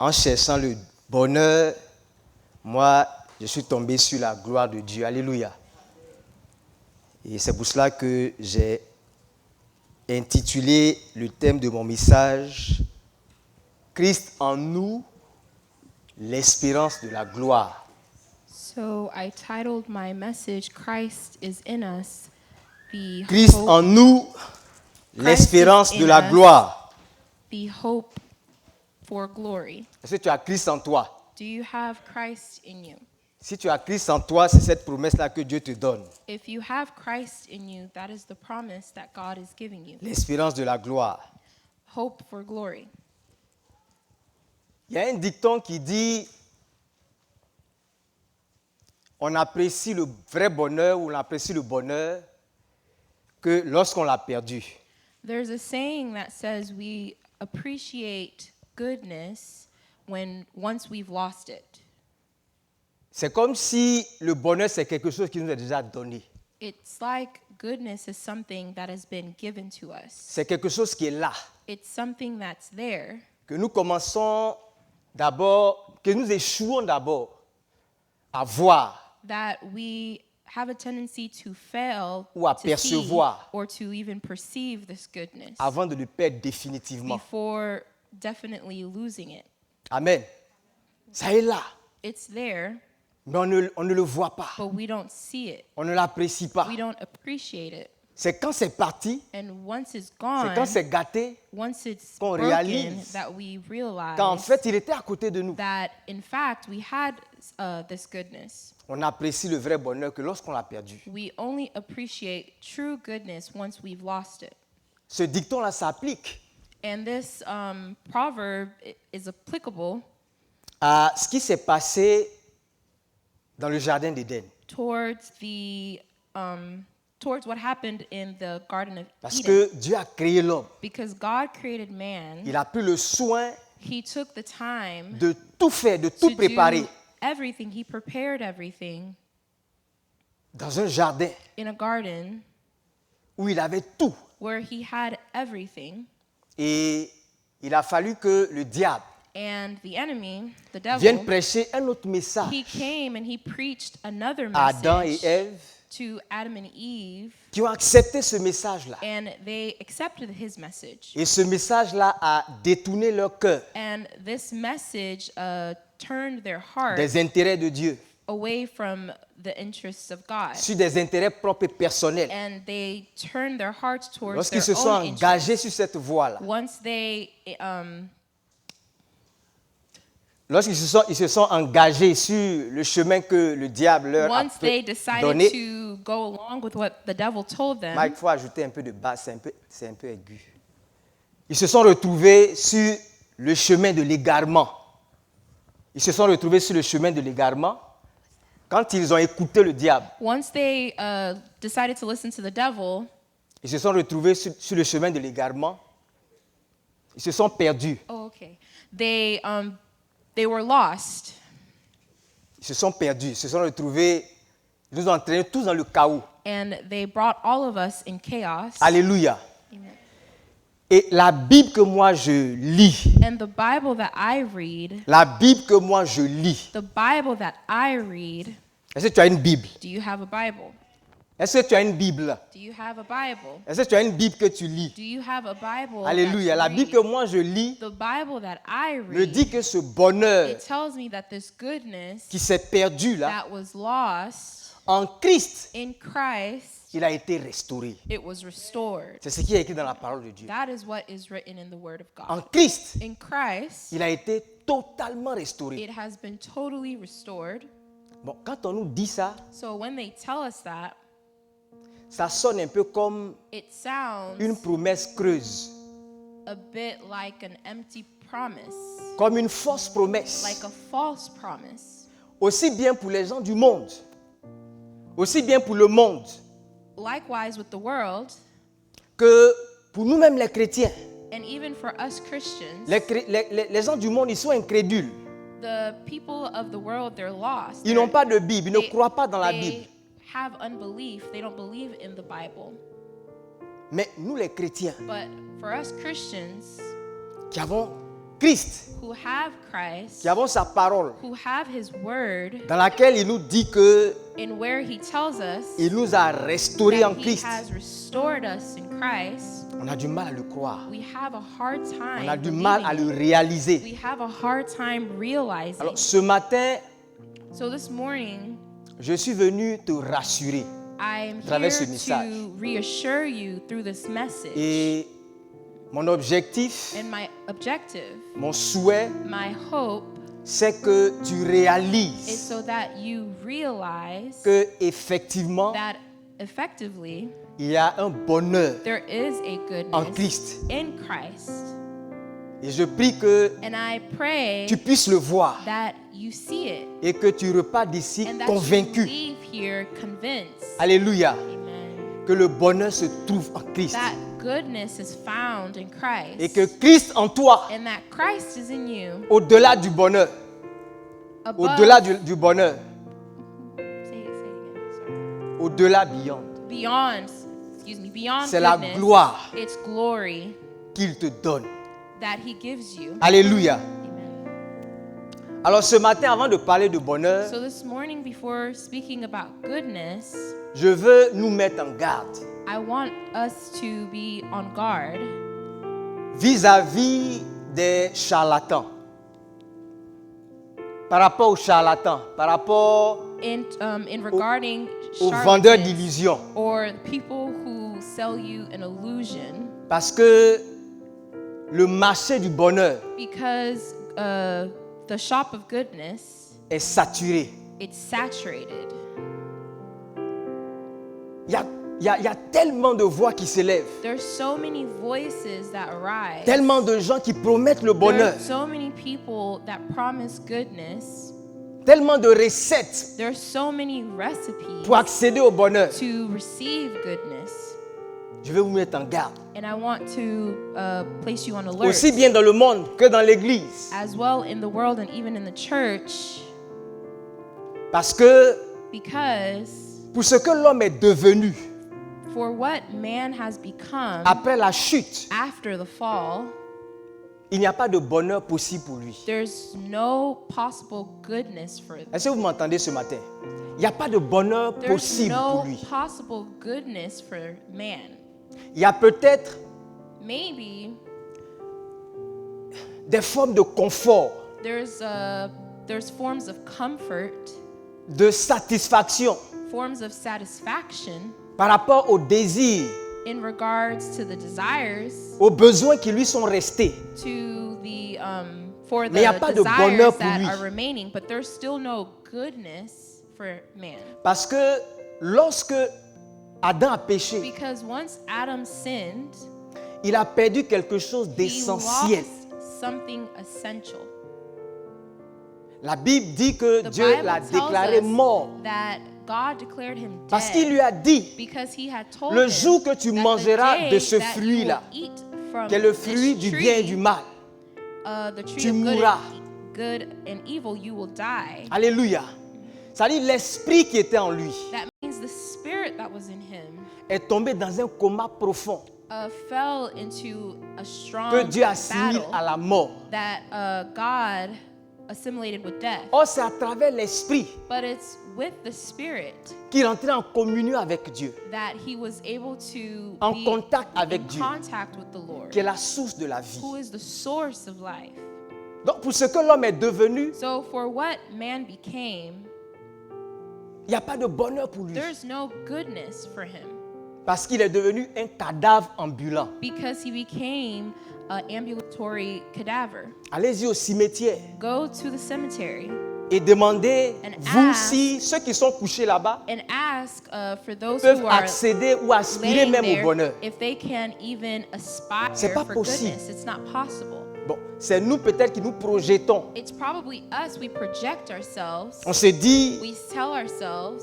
en cherchant le bonheur, moi, je suis tombé sur la gloire de Dieu. Alléluia. Et c'est pour cela que j'ai intitulé le thème de mon message « Christ en nous, l'espérance de la gloire ». So I titled my message, Christ is in us, the Christ hope, en nous, l'espérance de la gloire. the hope for glory. Est-ce que tu as Christ en toi? Do you have Christ in you? Si tu as Christ en toi, c'est cette promesse-là que Dieu te donne. If you have Christ in you, that is the promise that God is giving you. L'espérance de la gloire. Hope for glory. Il y a un dicton qui dit on apprécie le vrai bonheur ou on apprécie le bonheur que lorsqu'on l'a perdu. There's a saying that says we appreciate goodness once we've lost it. C'est comme si le bonheur, c'est quelque chose qui nous est déjà donné. It's like goodness is something that has been given to us. C'est quelque chose qui est là. It's something that's there. Que nous commençons d'abord, que nous échouons d'abord à voir. That we have a tendency to fail Ou à to see percevoir. or to even perceive this goodness Avant de le perdre définitivement. before definitely losing it. Amen. Ça est là. It's there, Mais on ne le voit pas. but we don't see it. On ne l'apprécie pas. We don't appreciate it. C'est quand c'est parti, And once it's c'est gone, quand c'est gâté, once it's qu'on broken, réalise that we realize qu'en fait, il était à côté de nous. that in fact we had this goodness. On apprécie le vrai bonheur que lorsqu'on l'a perdu. We only appreciate true goodness once we've lost it. Ce dicton-là s'applique And this proverb is applicable à ce qui s'est passé dans le jardin d'Éden. towards what happened in the Garden of Parce Eden. que Dieu a créé l'homme. Because God created man, Il a pris le soin he took the time de tout faire, de tout to préparer do everything. He prepared everything dans un jardin in a garden où il avait tout. where he had everything. Et il a fallu que le diable And the enemy, the vienne devil, prêcher un autre he message came and he preached another à Adam et message Ève to Adam and Eve, qui ont accepté ce message-là. and they accepted his message. Et ce message-là a détourné leur cœur And this message turned their heart des intérêts de Dieu away from the interests of God. sur des intérêts propres et personnels. And they turned their hearts towards Lorsqu'ils their se sont own engagés interests. sur cette voie-là, Once they lorsqu'ils se sont engagés sur le chemin que le diable leur a once they decided donné, to go along with what the devil told them, Mike, il faut ajouter un peu de basse, c'est un peu aigu. Ils se sont retrouvés sur le chemin de l'égarement. Ils se sont retrouvés sur le chemin de l'égarement quand ils ont écouté le diable. once they decided to listen to the devil, Ils se sont retrouvés sur le chemin de l'égarement. Ils se sont perdus. They were lost. Ils se sont perdus. Ils se sont retrouvés. Ils nous ont entraînés tous dans le chaos. And they brought all of us in chaos. Alléluia. Amen. Et la Bible que moi je lis, And the Bible that I read, la Bible que moi je lis, the Bible that I read, est-ce que tu as une Bible? do you have a Bible? Est-ce que tu as une Bible? Do you have a Bible? Est-ce que tu as une Bible que tu lis? Do you have a Bible? Alléluia. La That you Bible que read? moi je lis The Bible that I me dit read, que ce bonheur it tells me that this goodness qui s'est perdu là, that was lost en Christ, in Christ, il a été restauré. it was restored. C'est ce qui est écrit dans la parole de Dieu. That is what is written in the Word of En God. Christ, In Christ, il a été totalement restauré. it has been totally restored. Bon, quand on nous dit ça, So when they tell us that, ça sonne un peu comme it sounds une promesse creuse, a bit like an empty promise, comme une fausse promesse. like a false promise. Aussi bien pour les gens du monde, aussi bien pour le monde, Likewise with the world, que pour nous-mêmes les chrétiens. and even for us Christians, Les gens du monde, ils sont incrédules. the people of the world, they're lost. Ils n'ont pas de Bible, ils ne They- croient pas dans la they Bible. have unbelief. They don't believe in the Bible. Mais nous les chrétiens, But for us Christians qui avons Christ, who have Christ, qui avons sa parole, who have his word, dans laquelle il nous dit que in where he tells us il nous a restaurés en that he Christ, has restored us in Christ, on a du mal à le croire. we have a hard time On a du mal à believing le it. réaliser. We have a hard time realizing. Alors, ce matin, So this morning, je suis venu te rassurer. I'm travers ce here message. to reassure you through this message. Et mon objectif, And my objective, mon souhait, my hope, c'est que tu is réalises so that you realize que effectivement, that effectively il y a un bonheur there is a en goodness Christ. in Christ. Et je prie que And I pray tu puisses le voir that you see it et que tu repars d'ici and that you convaincu. leave here convinced. Alléluia. Amen. Que le bonheur se trouve en Christ. That goodness is found in Christ. Et que Christ en toi, And that Christ is in you au-delà du bonheur, above. au-delà du bonheur, Say it again. Sorry. au-delà, beyond, Beyond c'est la goodness, gloire it's glory qu'il te donne. that he gives you. Alléluia. Amen. Alors ce matin, avant de parler de bonheur, So this morning, before speaking about goodness, je veux nous mettre en garde I want us to be on guard vis-à-vis des charlatans. Par rapport aux charlatans, par rapport in regarding aux vendeurs charlatans d'illusions. or people who sell you an illusion, Parce que le marché du bonheur because the shop of goodness, est saturé. it's saturated. Il y a tellement de voix qui s'élèvent, There's so many voices that arise. tellement de gens qui promettent le bonheur, There's so many people that promise goodness. tellement de recettes There's so many recipes pour accéder au bonheur. to receive goodness. Je vais vous mettre en garde, And I want to place you on alert. aussi bien dans le monde que dans l'église. As well in the world and even in the church, Parce que because pour ce que l'homme est devenu for what man has become après la chute, after the fall, il n'y a pas de bonheur possible pour lui. there's no possible goodness for them. Est-ce que vous m'entendez ce matin? Il n'y a pas de bonheur There's possible no pour lui. possible goodness for man. Il y a peut-être Maybe des formes de confort, there's forms of comfort, de satisfaction forms of satisfaction par rapport aux désirs, in regards to the desires, aux besoins qui lui sont restés. to the for the Mais y a pas de bonheur desires pour that lui. are remaining, but there's still no goodness for man. Parce que lorsque Adam a péché, Because once Adam sinned, il a perdu quelque chose he d'essentiel. lost something essential. La Bible dit que The Dieu Bible l'a tells déclaré us mort that God declared him parce qu'il dead lui a dit, because he had told le him jour que tu that the mangeras day de ce that you fruit-là, will eat from qui est le this fruit du bien et tree, du mal, the tree tu of mourras. good and evil, you will die. Alléluia. C'est-à-dire l'esprit qui était en lui That means the spirit that was in him est tombé dans un coma profond fell into a strong que Dieu assimile battle à la mort. that God assimilated with death. Or, c'est à travers l'esprit But it's with the spirit qu'il entrait en communion avec Dieu, that he was able to en be contact avec in Dieu, contact with the Lord, qui est la source de la vie. who is the source of life. Donc, pour ce que l'homme est devenu, So for what man became, il n'y a pas de bonheur pour lui. there's no goodness for him Parce qu'il est devenu un cadavre ambulant. because he became an ambulatory cadaver. Allez-y au cimetière Go to the cemetery et demandez, And vous ask- si ceux qui sont couchés là-bas and ask for those peuvent who are accéder ou aspirer laying même au there bonheur. if they can even aspire C'est pas for possible. goodness. It's not possible. Bon, c'est nous peut-être qui nous projetons. It's probably us. We project ourselves. On se dit, We tell ourselves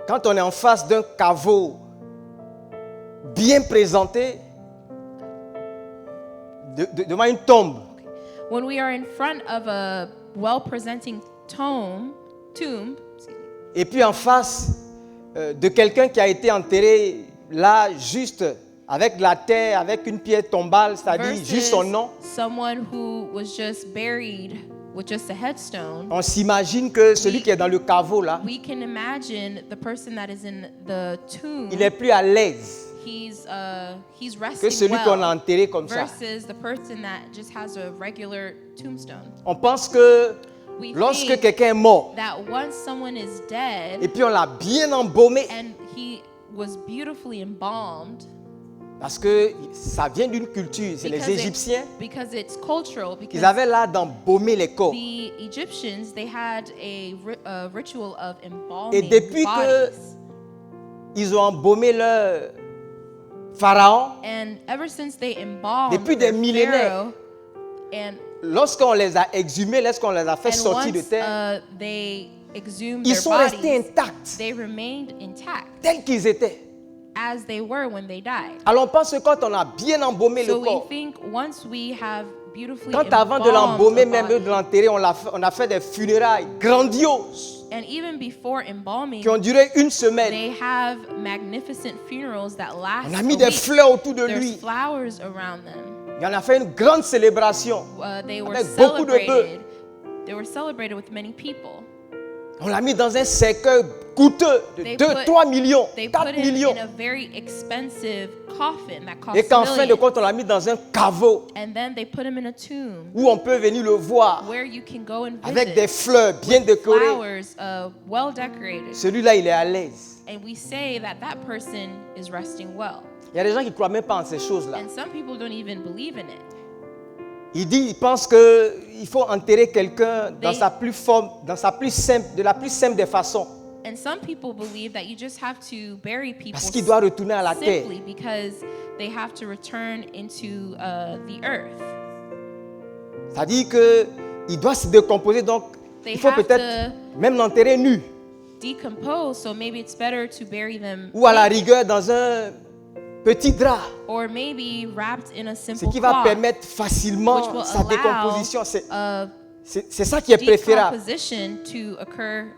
quand on est en face d'un caveau bien présenté, devant une tombe, when we are in front of a well-presenting tomb, excuse me, et puis en face de quelqu'un qui a été enterré là juste avec de la terre, avec une pierre tombale, c'est-à-dire juste son versus nom. someone who was just buried with just a headstone. On s'imagine que celui qui est dans le caveau là, We can imagine the person that is in the tomb. il est plus à l'aise He's que resting celui qu'on a well enterré comme ça. versus the person that just has a regular tombstone. On pense que We lorsque think quelqu'un est mort that once someone is dead et puis on l'a bien embaumé, and he was beautifully embalmed, parce que ça vient d'une culture, c'est les because Égyptiens, because it's cultural, ils because avaient l'art d'embaumer les corps. the Egyptians, they had a ritual of Et embalming depuis que bodies. ils ont embaumé leur pharaon, And ever since they embalmed depuis des their millénaires, pharaoh, and lorsqu'on les a exhumés, lorsqu'on les a fait and sortir de once terre, they exhumed ils their sont restés bodies, intacts, they remained intact tels qu'ils étaient. as they were when they died. Alors on pense que quand on a bien embaumé le So we corps, think once we have beautifully quand avant de embalmed l'embaumer, a même body, de l'enterrer, on a fait des funérailles grandioses and even before embalming, qui ont duré une semaine. they have magnificent funerals that last On a a mis des week. fleurs autour de There's lui. flowers around them. Il en a fait une grande célébration. They were Avec beaucoup de bœufs. celebrated. They were celebrated with many people. On l'a mis dans un cercueil coûteux de They 2, put- 3 millions, They 4 put him millions. in a very expensive coffin that cost Et qu'en fin de millions. compte, on l'a mis dans un caveau And then they put him in a tomb où on peut venir le voir where you can go and avec des visit, fleurs bien décorées. flowers, well decorated. Celui-là, il est à l'aise. And we say that that person is resting well. Il y a des gens qui ne croient même pas en ces choses-là. And some people don't even believe in it. Ils pensent qu'il faut enterrer quelqu'un dans They- sa plus forme, dans sa plus simple, de la plus simple des façons. And some people believe that you just have to bury people Parce qu'il doit retourner à la terre. simply because they have to return into the earth. C'est-à-dire qu'il doit se décomposer, donc They il faut have peut-être même l'enterrer nu. Decompose, so maybe it's better to bury them Ou à la naked, rigueur dans un petit drap. or maybe wrapped in a Ce simple qui va cloth, permettre which facilement will sa décomposition. allow C'est ça qui est préférable. decomposition to occur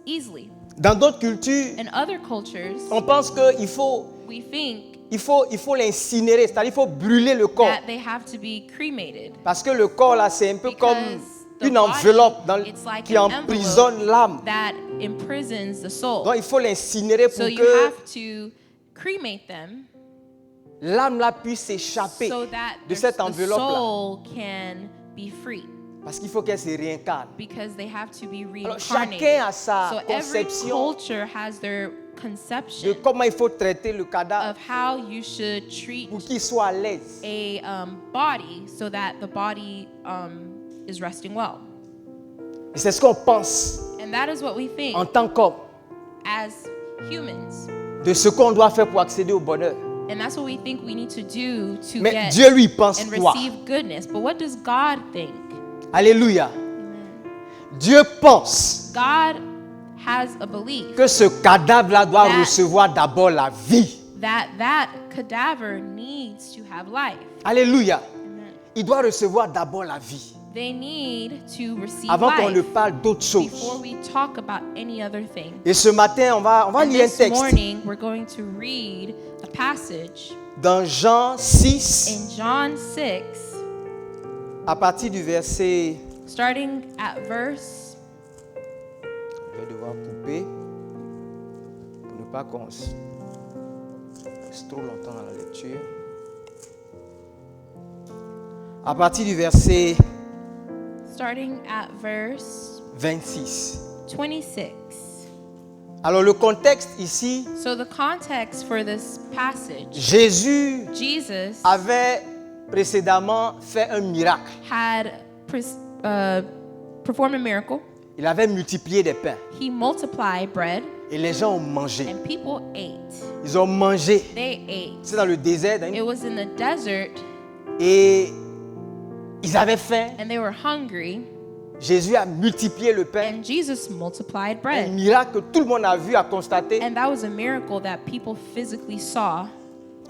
easily. Dans d'autres cultures, In other cultures, on pense qu'il faut, we think il faut l'incinérer, c'est-à-dire il faut brûler le corps. that they have to be cremated. Parce que le corps, là, c'est un peu comme Because the une body, enveloppe it's like qui an emprisonne l'âme. that imprisons the soul. Donc il faut l'incinérer So pour you que have to cremate them l'âme là puisse s'échapper so that de cette the enveloppe-là. soul can be free, Parce qu'il faut qu'elle se réincarne. because they have to be Alors, reincarnated. chacun a sa So every conception culture has their de conception comment il faut traiter le cadavre of how you should treat pour qu'il soit à l'aise. a body so that the body is resting well. Et c'est ce qu'on pense And that is what we think en tant qu'homme, as humans. de ce qu'on doit faire pour accéder au bonheur. And that's what we think we need to do to Mais get Dieu lui pense and quoi? receive goodness. But what does God think? Alléluia. Dieu pense God has a belief que ce cadavre-là doit That- recevoir d'abord la vie. that cadaver needs to have life. Alléluia. Il doit recevoir d'abord la vie They need to receive avant qu'on ne life parle d'autre chose. before we talk about any other thing. Et ce matin, on va And lire un this texte morning, we're going to read a passage dans Jean 6, in John 6, à partir du verset. starting at verse. Je vais devoir couper pour ne pas qu'on reste trop longtemps dans la lecture. À partir du verset Starting at verse 26. 26. Alors le contexte ici, So the context for this passage, Jésus Jesus avait précédemment fait un miracle. had performed a miracle. Il avait multiplié des pains He multiplied bread, et les gens ont mangé. and people ate. Ils ont mangé. They ate. C'est dans le désert hein, It was in the desert, et ils avaient faim. and they were hungry, Jésus a multiplié le pain. and Jesus multiplied Un bread. miracle que tout le monde a vu, a constaté. And that was a miracle that people physically saw.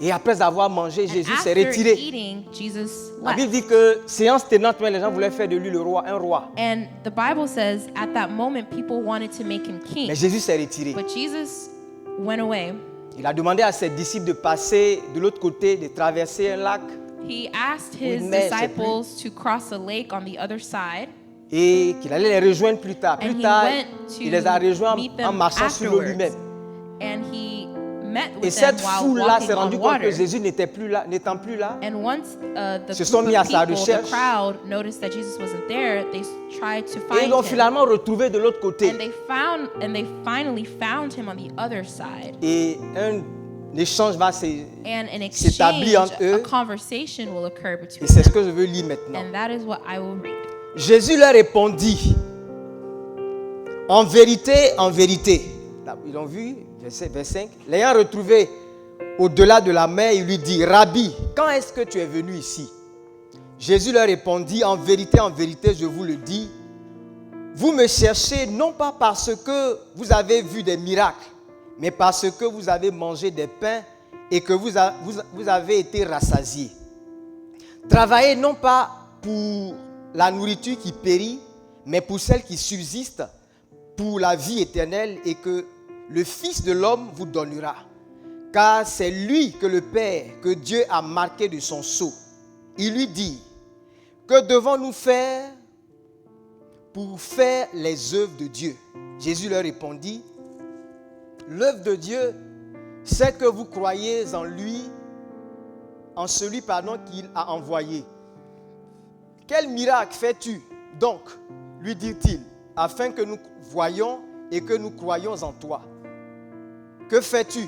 Et après avoir mangé, And Jésus s'est after retiré. eating, Jesus La Bible left. dit que séance tenante, mais les gens voulaient faire de lui le roi, un roi. And the Bible says at that moment, people wanted to make him king. Mais Jésus s'est retiré. But Jesus went away. Il a demandé à ses disciples de passer de l'autre côté, de traverser un lac. He asked his Une mer, c'est disciples to cross a lake on the other side, Et qu'il allait les rejoindre plus tard. and Plus he tard, went to il les a rejoints meet en them marchant sur l'eau afterwards. lui-même. And he met Et with them cette while foule-là s'est walking rendue on compte que water. Jésus n'étant plus là. And once the Se sont group mis à of sa people, the recherche. crowd, noticed that Jesus wasn't there, they tried to Et find ils l'ont him. finalement retrouvé de l'autre côté. And they finally found him on the other side. Et un échange va And an s'établit exchange, entre eux. a conversation will occur between Et c'est ce them. que je veux lire maintenant. And that is what I will read. Jésus leur répondit, en vérité, là, ils l'ont vu, verset 25, l'ayant retrouvé au-delà de la mer, il lui dit, Rabbi, quand est-ce que tu es venu ici? Jésus leur répondit, en vérité, je vous le dis, vous me cherchez non pas parce que vous avez vu des miracles, mais parce que vous avez mangé des pains et que vous avez été rassasiés. Travaillez non pas pour la nourriture qui périt, mais pour celle qui subsiste, pour la vie éternelle, et que le Fils de l'homme vous donnera. Car c'est lui que le Père, que Dieu a marqué de son sceau. Il lui dit, que devons-nous faire pour faire les œuvres de Dieu? Jésus leur répondit, l'œuvre de Dieu, c'est que vous croyez en lui, en celui qu'il a envoyé. Quel miracle fais-tu donc, lui dit-il, afin que nous voyions et que nous croyions en toi? Que fais-tu?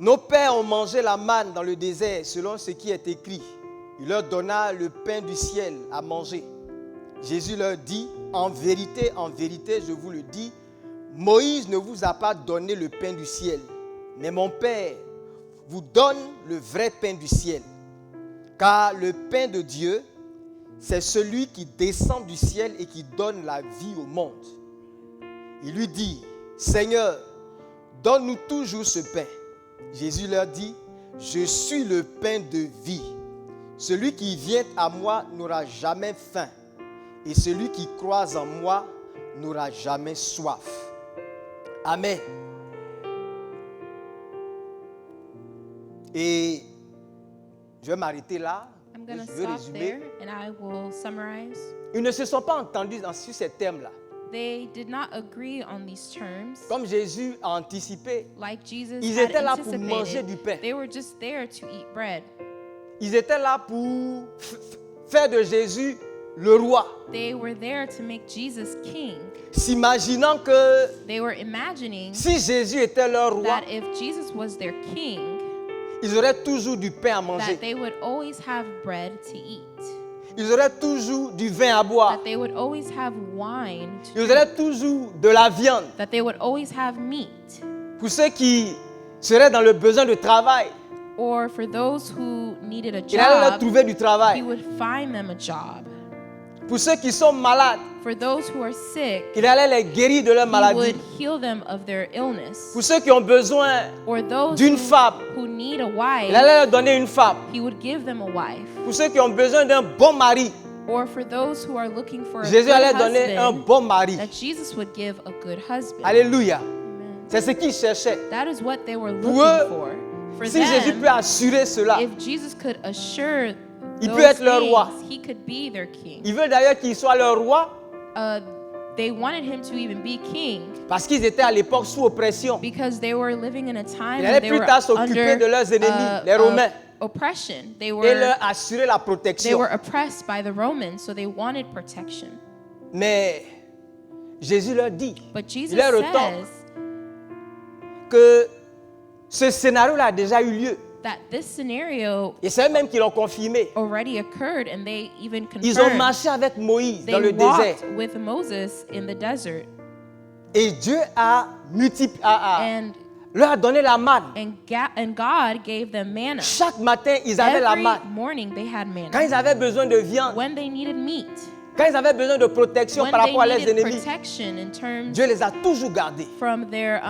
Nos pères ont mangé la manne dans le désert, selon ce qui est écrit. Il leur donna le pain du ciel à manger. Jésus leur dit, en vérité, je vous le dis, Moïse ne vous a pas donné le pain du ciel, mais mon Père vous donne le vrai pain du ciel. Car le pain de Dieu, c'est celui qui descend du ciel et qui donne la vie au monde. Il lui dit, Seigneur, donne-nous toujours ce pain. Jésus leur dit, je suis le pain de vie. Celui qui vient à moi n'aura jamais faim, et celui qui croit en moi n'aura jamais soif. Amen. Et je vais m'arrêter là. I'm going to Je veux stop résumer. there and I will summarize. Ils ne se sont pas entendus sur ces thèmes-là. They did not agree on these terms. Comme Jésus a anticipé, Like Jesus ils had étaient là pour manger anticipated, du pain. they were just there to eat bread. Ils étaient là pour faire de Jésus le roi, They were there to make Jesus king. s'imaginant que They were imagining si Jésus était leur roi, that if Jesus was their king, ils auraient toujours du pain à manger. that they would always have bread to eat. Ils auraient toujours du vin à boire. That they would always have wine to Ils auraient toujours de la viande. that they would always have meat. Pour ceux qui seraient dans le besoin de travail, Or for those who needed a il allait leur job, trouver du he travail. would find them a job. Pour ceux qui sont malades, For those who are sick, il allait les guérir de leur he maladie. would heal them of their illness. Pour ceux qui ont besoin, Or those d'une femme, who need a il wife, allait leur donner une femme. he would give them a wife. Pour ceux qui ont besoin d'un bon mari, Or for those who are looking for a Jésus good allait donner un husband, bon mari. that Jesus would give a good husband. Alléluia. Amen. C'est ce qu'ils cherchaient. That is what they were Pour looking eux, for. For Si Jésus them, peut assurer cela, if Jesus could assure il those peut être leur roi. things, he could be their king. Ils veulent d'ailleurs qu'il soit leur roi They wanted him to even be king parce qu'ils étaient à l'époque sous oppression. because they were living in a time Il when allait they plus were tard s'occuper under de leurs ennemis, les Romains, oppression. They et were leur assurer la protection. oppressed by the Romans, so they wanted protection. Mais Jésus leur dit, But Jesus il leur retombe says que ce scénario-là a déjà eu lieu. that this scenario Et c'est eux-mêmes qui l'ont confirmé. already occurred, and they even Ils ont confirmed. marché avec Moïse They dans le désert. walked with Moses in the desert, Et Dieu a and leur a donné la manne. and God gave them manna. Chaque matin, ils avaient la Every manne. morning they had Quand ils manna. avaient besoin de viande, When they needed meat, quand ils avaient besoin de protection when par they rapport à leurs needed ennemis, protection in terms Dieu les a toujours gardés. from their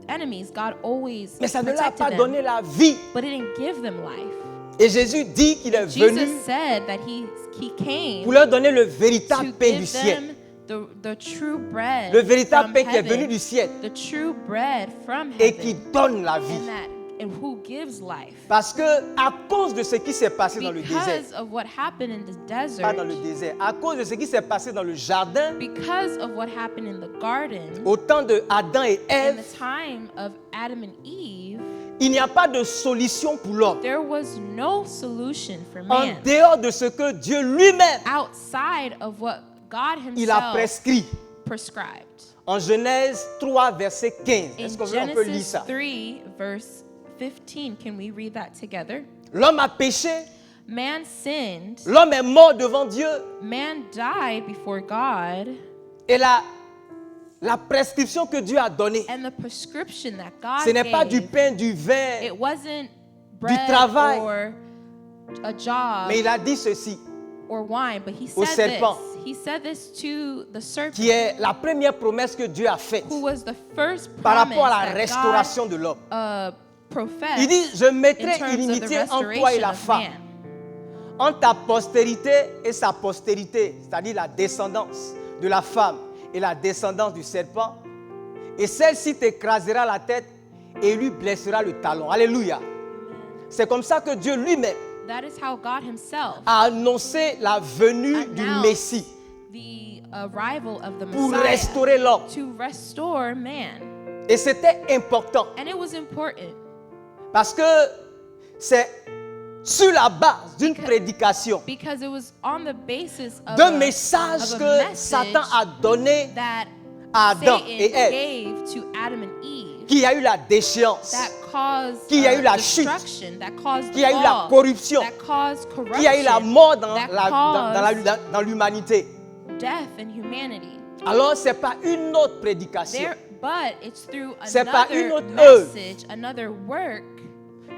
enemies, God always Mais ça ne leur a protected pas them. donné la vie. But it didn't give them life. Et Jésus dit qu'il est venu Jesus said that he pour came leur donner le to véritable pain du give ciel. them the true bread Le véritable from pain qui est venu heaven, du ciel the true bread from et qui heaven, donne la vie. and who gives life. Parce que à cause de ce qui s'est passé dans le désert, Because of what happened in the pas dans desert, le désert, à cause de ce qui s'est passé dans le jardin, because of what happened in the garden, au temps de Adam et in Ève, the time of Adam and Eve, il n'y a pas de solution pour l'homme there was no solution for en man dehors de ce que Dieu lui-même outside of what God il a himself prescrit. prescribed. En Genèse 3, verset 15. In Est-ce qu'on peut lire Genesis ça? 3, verse 15, can we read that together? L'homme a péché, Man sinned, l'homme est mort devant Dieu man died before God, et la prescription que Dieu a donnée, and the prescription that God ce n'est pas du gave, pain, du vin, it wasn't bread travail. or a job mais il a dit ceci, or wine, but he au said serpent, this. He said this to the serpent, qui est la première promesse que Dieu a faite who was the first par promise rapport à la that restauration de l'homme. God professed Il dit, je in mettrai terms of the inimitié entre toi et restoration la of femme, man. entre ta postérité et sa postérité, c'est-à-dire la descendance de la femme et la descendance du serpent, et celle-ci t'écrasera la tête et lui blessera le talon. Alléluia. C'est comme ça que Dieu lui-même That is how God himself a annoncé la venue du announced Messie the arrival of the pour Messiah restaurer l'homme. to restore man. Et c'était important And it was important parce que c'est sur la base d'une prédication, because it was on the basis of d'un a message que message Satan a donné that à Adam Satan et Ève, gave to Adam and Eve qu'il y a eu la déchéance, that caused qu'il y a eu la chute, destruction, that caused qu'il y a eu the la fall, corruption, that caused qu'il y a eu la corruption, mort dans that dans l'humanité. death in humanity. Alors, ce n'est pas une autre prédication There, but it's through C'est pas une another autre œuvre message, another work,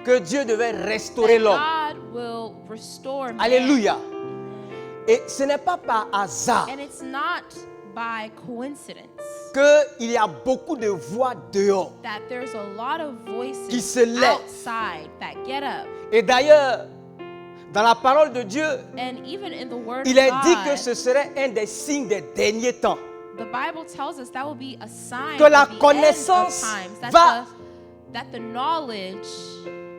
que Dieu devait restaurer that l'homme. God will restore man. Alléluia. Et ce n'est pas par hasard And it's not by coincidence qu'il y a beaucoup de voix dehors. that there's a lot of voices Qui se lèvent. outside that get up. Et d'ailleurs, dans la parole de Dieu, And even in the word il of est dit God, que ce serait un des signes des derniers temps. the Bible tells us that will be a sign Que la of the connaissance end of times, va that the knowledge,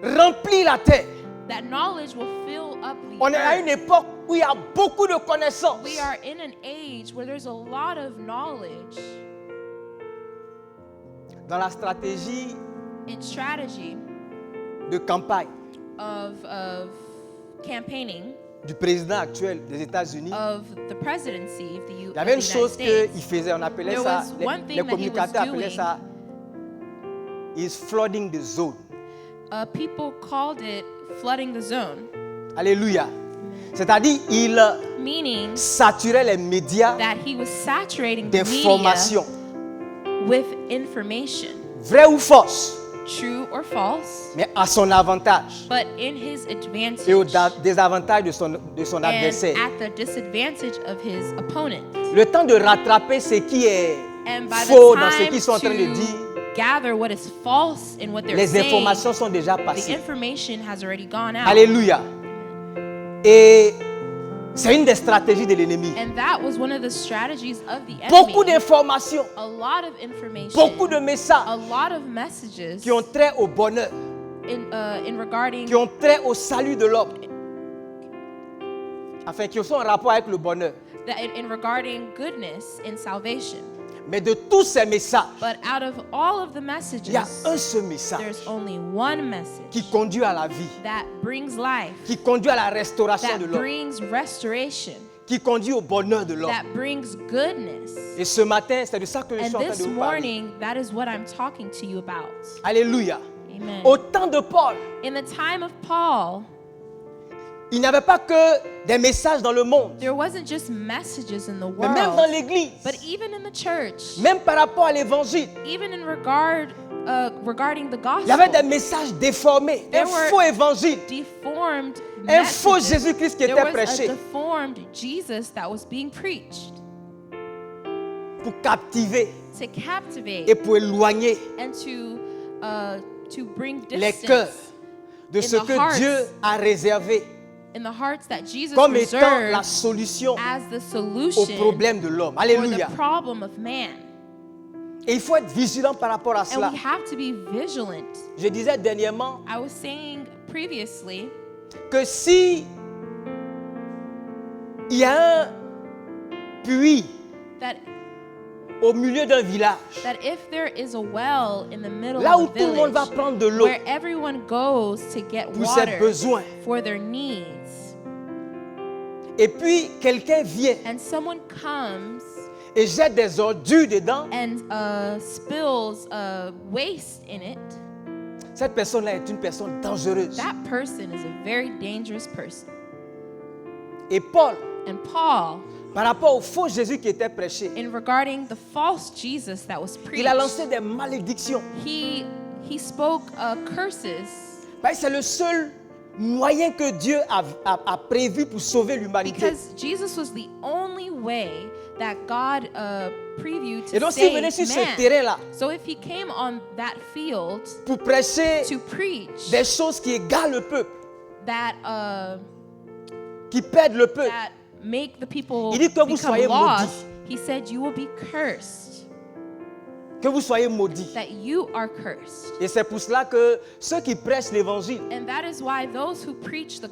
Remplir la terre. that knowledge will fill up the On est à earth. une époque où il y a beaucoup de connaissances. We are in an age where there's a lot of knowledge. Dans la stratégie In strategy de campagne of campaigning du président actuel des États-Unis, of the presidency of the il y avait une United chose States, qu'il faisait, on appelait there ça, was one thing les that he was communicateurs appelaient doing. ça, is flooding the zone. people called it flooding the zone, Alléluia. C'est-à-dire, il meaning saturait les médias that he was saturating the media d'informations, with information, vraies ou fausses, true or false, mais à son avantage but in his advantage et au désavantage de son and adversaire. at the disadvantage of his opponent. Le temps de rattraper ce qui est And by faux the dans ce time qu'ils sont en train de dire, to gather what is false in what they're les saying, informations sont déjà the passées. information has already gone out. Alléluia. Et c'est une des stratégies de l'ennemi. And that was one of the strategies of the Beaucoup enemy. d'informations, A lot of information, beaucoup de messages a lot of messages qui ont trait au bonheur, in regarding qui ont trait au salut de l'homme. Enfin, qui sont en rapport avec le bonheur. that in regarding goodness and salvation. Mais de tous ces messages, But out of all of the il y a messages, un seul message there's only one message qui conduit à la vie, that brings life, qui conduit à la restauration that de l'homme, brings restoration, qui conduit au bonheur de l'homme. that brings goodness. Et ce matin, c'est de ça que je suis And en train this de vous parler. morning, that is what I'm talking to you about. Alléluia. Amen. Au temps de Paul, In the time of Paul, il n'y avait pas que des messages dans le monde, there wasn't just messages in the mais même dans world, l'église, but even in the church, même par rapport à l'évangile, even in regarding the il y avait des gospel, messages déformés, un There were faux évangile, deformed un faux messages. Jésus-Christ qui There était was a prêché deformed Jesus that was being preached pour captiver to captivate et pour éloigner and to bring les cœurs distance de in ce the que hearts Dieu a réservé in the hearts that Jesus comme étant la reserved solution as the au solution problème de l'homme. for Alléluia. the problem of man. Et il faut être vigilant par rapport à And cela. we have to be vigilant. Je disais dernièrement I was saying previously que si il y a un puits that au milieu d'un village, if there is a well in the middle là où of a tout le monde va village prendre de l'eau where everyone goes to get pour ses water besoins, for their needs, et puis quelqu'un vient and someone comes et jette des ordures dedans, and spills waste in it, cette personne-là est une personne dangereuse. that person is a very dangerous person. Et Paul, And Paul, par rapport au faux Jésus qui était prêché, in regarding the false Jesus that was il a preached, lancé des malédictions. he spoke curses Parce que c'est le seul moyen que Dieu a prévu pour sauver l'humanité. because Jesus was the only way that God previewed Et to donc, s'il save venait sur ce man. terrain-là So if he came on that field pour prêcher to preach des choses qui égalent le peuple, that qui perdent le peuple, that make the people Il dit que vous become soyez lost, maudits. he said you will be cursed, que vous soyez maudits. that you are cursed. Et c'est pour cela que ceux qui prêchent l'évangile And that is why those who preach the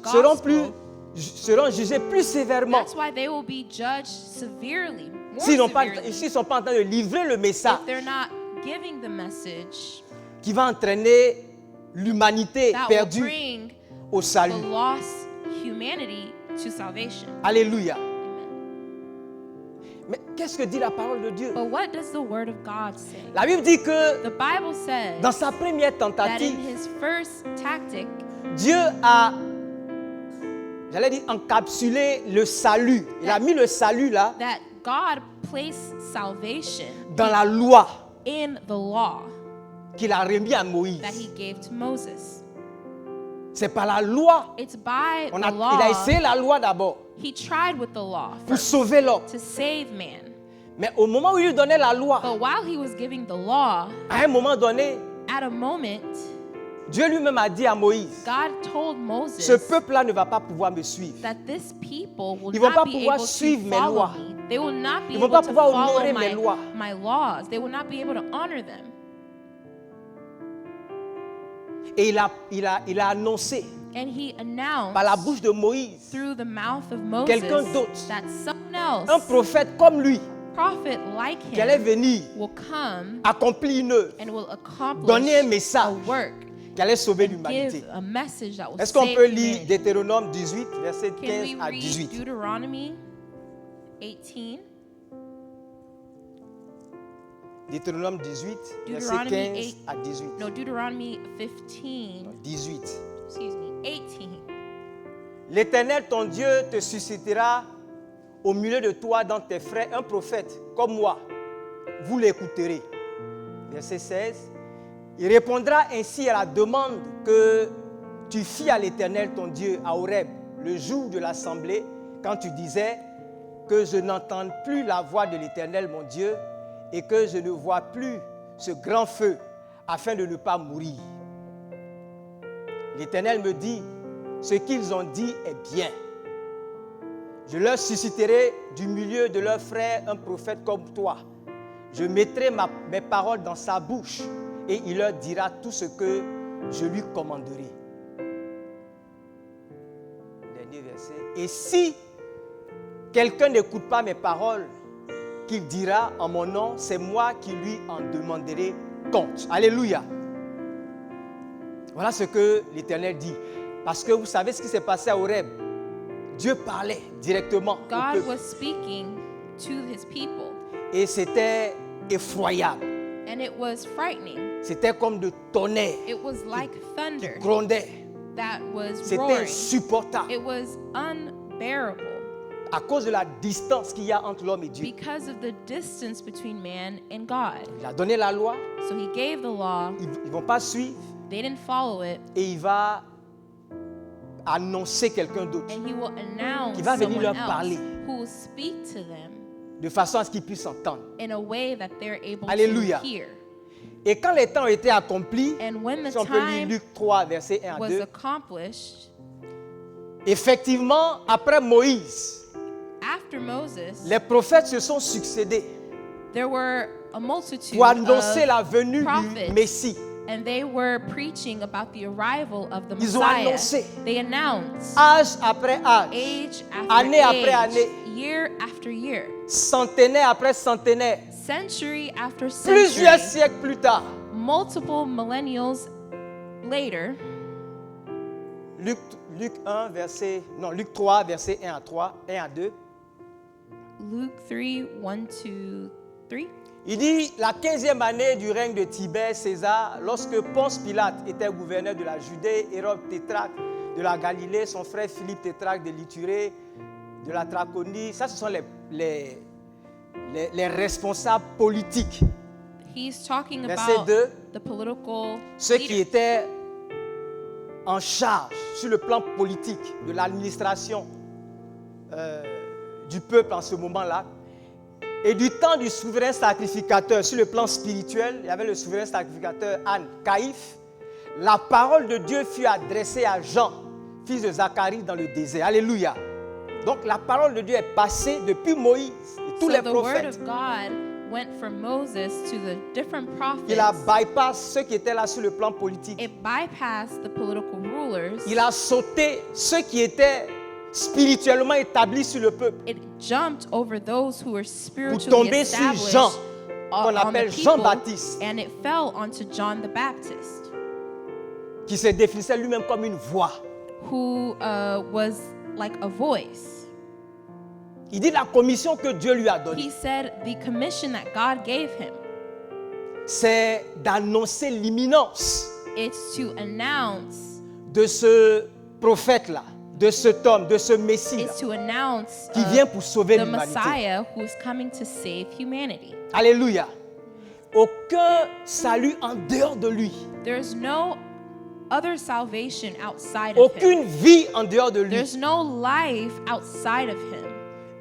seront jugés plus sévèrement that's why they will be judged severely, more s'ils ne severely, sont pas en train de livrer le message if they're not giving the message qui va entraîner l'humanité that will perdue bring au the salut. lost humanity to salvation. Alléluia. Amen. Mais qu'est-ce que dit la parole de Dieu? But what does the word of God say? La Bible dit que The Bible says dans sa première that in tentative, his first tactic, Dieu a, j'allais dire, encapsulé le salut. Il a mis le salut là that God placed salvation dans la loi in the law qu'il a remis à Moïse. that he gave to Moses. C'est par la loi. It's by Il the a law. essayé la loi d'abord He tried with the law pour first sauver l'homme. to save man. Mais au moment où il lui donnait la loi, But while he was giving the law, à un moment donné, at a moment, Dieu lui-même a dit à Moïse, God told Moses ce peuple-là ne va pas pouvoir me suivre. that this people will Ils vont not pas be pouvoir able to suivre mes follow lois. me. They will not be Ils vont able pas to pouvoir follow honorer mes lois. my laws. They will not be able to honor them. Et il a annoncé And he announced par la bouche de Moïse, through the mouth of Moses quelqu'un d'autre, that someone else, un prophète comme lui, prophet like qui allait him, venir will come accomplir une œuvre, and will accomplish donner un a message work, qui allait sauver give l'humanité. a message that will Est-ce qu'on save peut lire humanity. Deutéronome 18, verset Can 15 we à read 18? Deuteronomy 18? Deutéronome 18, verset Deuteronomy 15 8. à 18. No, Deuteronomy 15. 18. Excuse me, 18. L'Éternel, ton Dieu, te suscitera au milieu de toi, dans tes frères, un prophète comme moi. Vous l'écouterez. Verset 16. Il répondra ainsi à la demande que tu fis à l'Éternel, ton Dieu, à Horeb, le jour de l'assemblée, quand tu disais que je n'entende plus la voix de l'Éternel, mon Dieu, et que je ne vois plus ce grand feu, afin de ne pas mourir. L'Éternel me dit, ce qu'ils ont dit est bien. Je leur susciterai du milieu de leurs frères un prophète comme toi. Je mettrai mes paroles dans sa bouche et il leur dira tout ce que je lui commanderai. Dernier verset. Et si quelqu'un n'écoute pas mes paroles, qu'il dira en mon nom, c'est moi qui lui en demanderai compte. Alléluia. Voilà ce que l'Éternel dit. Parce que vous savez ce qui s'est passé à Horeb. Dieu parlait directement au God peuple. was speaking to his people, Et c'était effroyable. and it was frightening. C'était comme de tonnerre It was like thunder grondait. that was C'était roaring. insupportable. It was unbearable À cause de la distance qu'il y a entre l'homme et Dieu. because of the distance between man and God. Il a donné la loi, So he gave the law, ils ne vont pas suivre they didn't follow it, et il va annoncer quelqu'un d'autre and he will announce Qui va venir someone leur else parler. who will speak to them de façon à ce qu'ils puissent entendre. in a way that they're able Alléluia. to hear. Et quand les temps ont été accomplis, And when the si on peut lire time Luc 3, verset 1 à was 2, accomplished, Effectivement, après Moïse, After Moses, les prophètes se sont succédés there were a multitude pour annoncer la of venue du prophets, Messie. and they were preaching about the arrival of the Ils ont Messiah. annoncé. They announced Âge après âge, age after année après age, année, year after year, centenaire après centenaire, century after plusieurs century, siècles plus tard. multiple millennials later. Luc 3, verset 1 à 3, 1 à 2. Luke 3, 1 to 3. Il dit, la 15e année du règne de Tibère César, lorsque Ponce Pilate était gouverneur de la Judée, Hérode tétrarque de la Galilée, son frère Philippe tétrarque de l'Iturée, de la Trachonie, ça ce sont les responsables politiques. He's talking Verset about 2. the political Ceux qui leaders. étaient en charge sur le plan politique de l'administration du peuple en ce moment-là. Et du temps du souverain sacrificateur, sur le plan spirituel, il y avait le souverain sacrificateur Anne Caïphe. La parole de Dieu fut adressée à Jean, fils de Zacharie, dans le désert. Alléluia. Donc la parole de Dieu est passée depuis Moïse et tous So les the word prophètes. of God went from Moses to the different Il a prophets. bypassé ceux qui étaient là sur le plan politique. It bypassed the political rulers. Il a sauté ceux qui étaient spirituellement établis sur le peuple. It jumped over those who were Pour spiritually tomber sur established Jean, on qu'on the appelle people, Jean-Baptiste, and it fell onto John the Baptist, qui se définissait lui-même comme une voix. who was like a voice. Il dit la commission que Dieu lui a donnée, He said the commission that God gave him, c'est d'annoncer l'imminence it's to announce, de ce prophète-là, de cet homme, de ce Messie-là, it's to announce qui vient pour sauver the l'humanité. Messiah who is coming to save humanity. Alléluia. Aucun salut en dehors de lui. There's no other salvation outside of him. Aucune vie en dehors de lui. There's no life outside of him.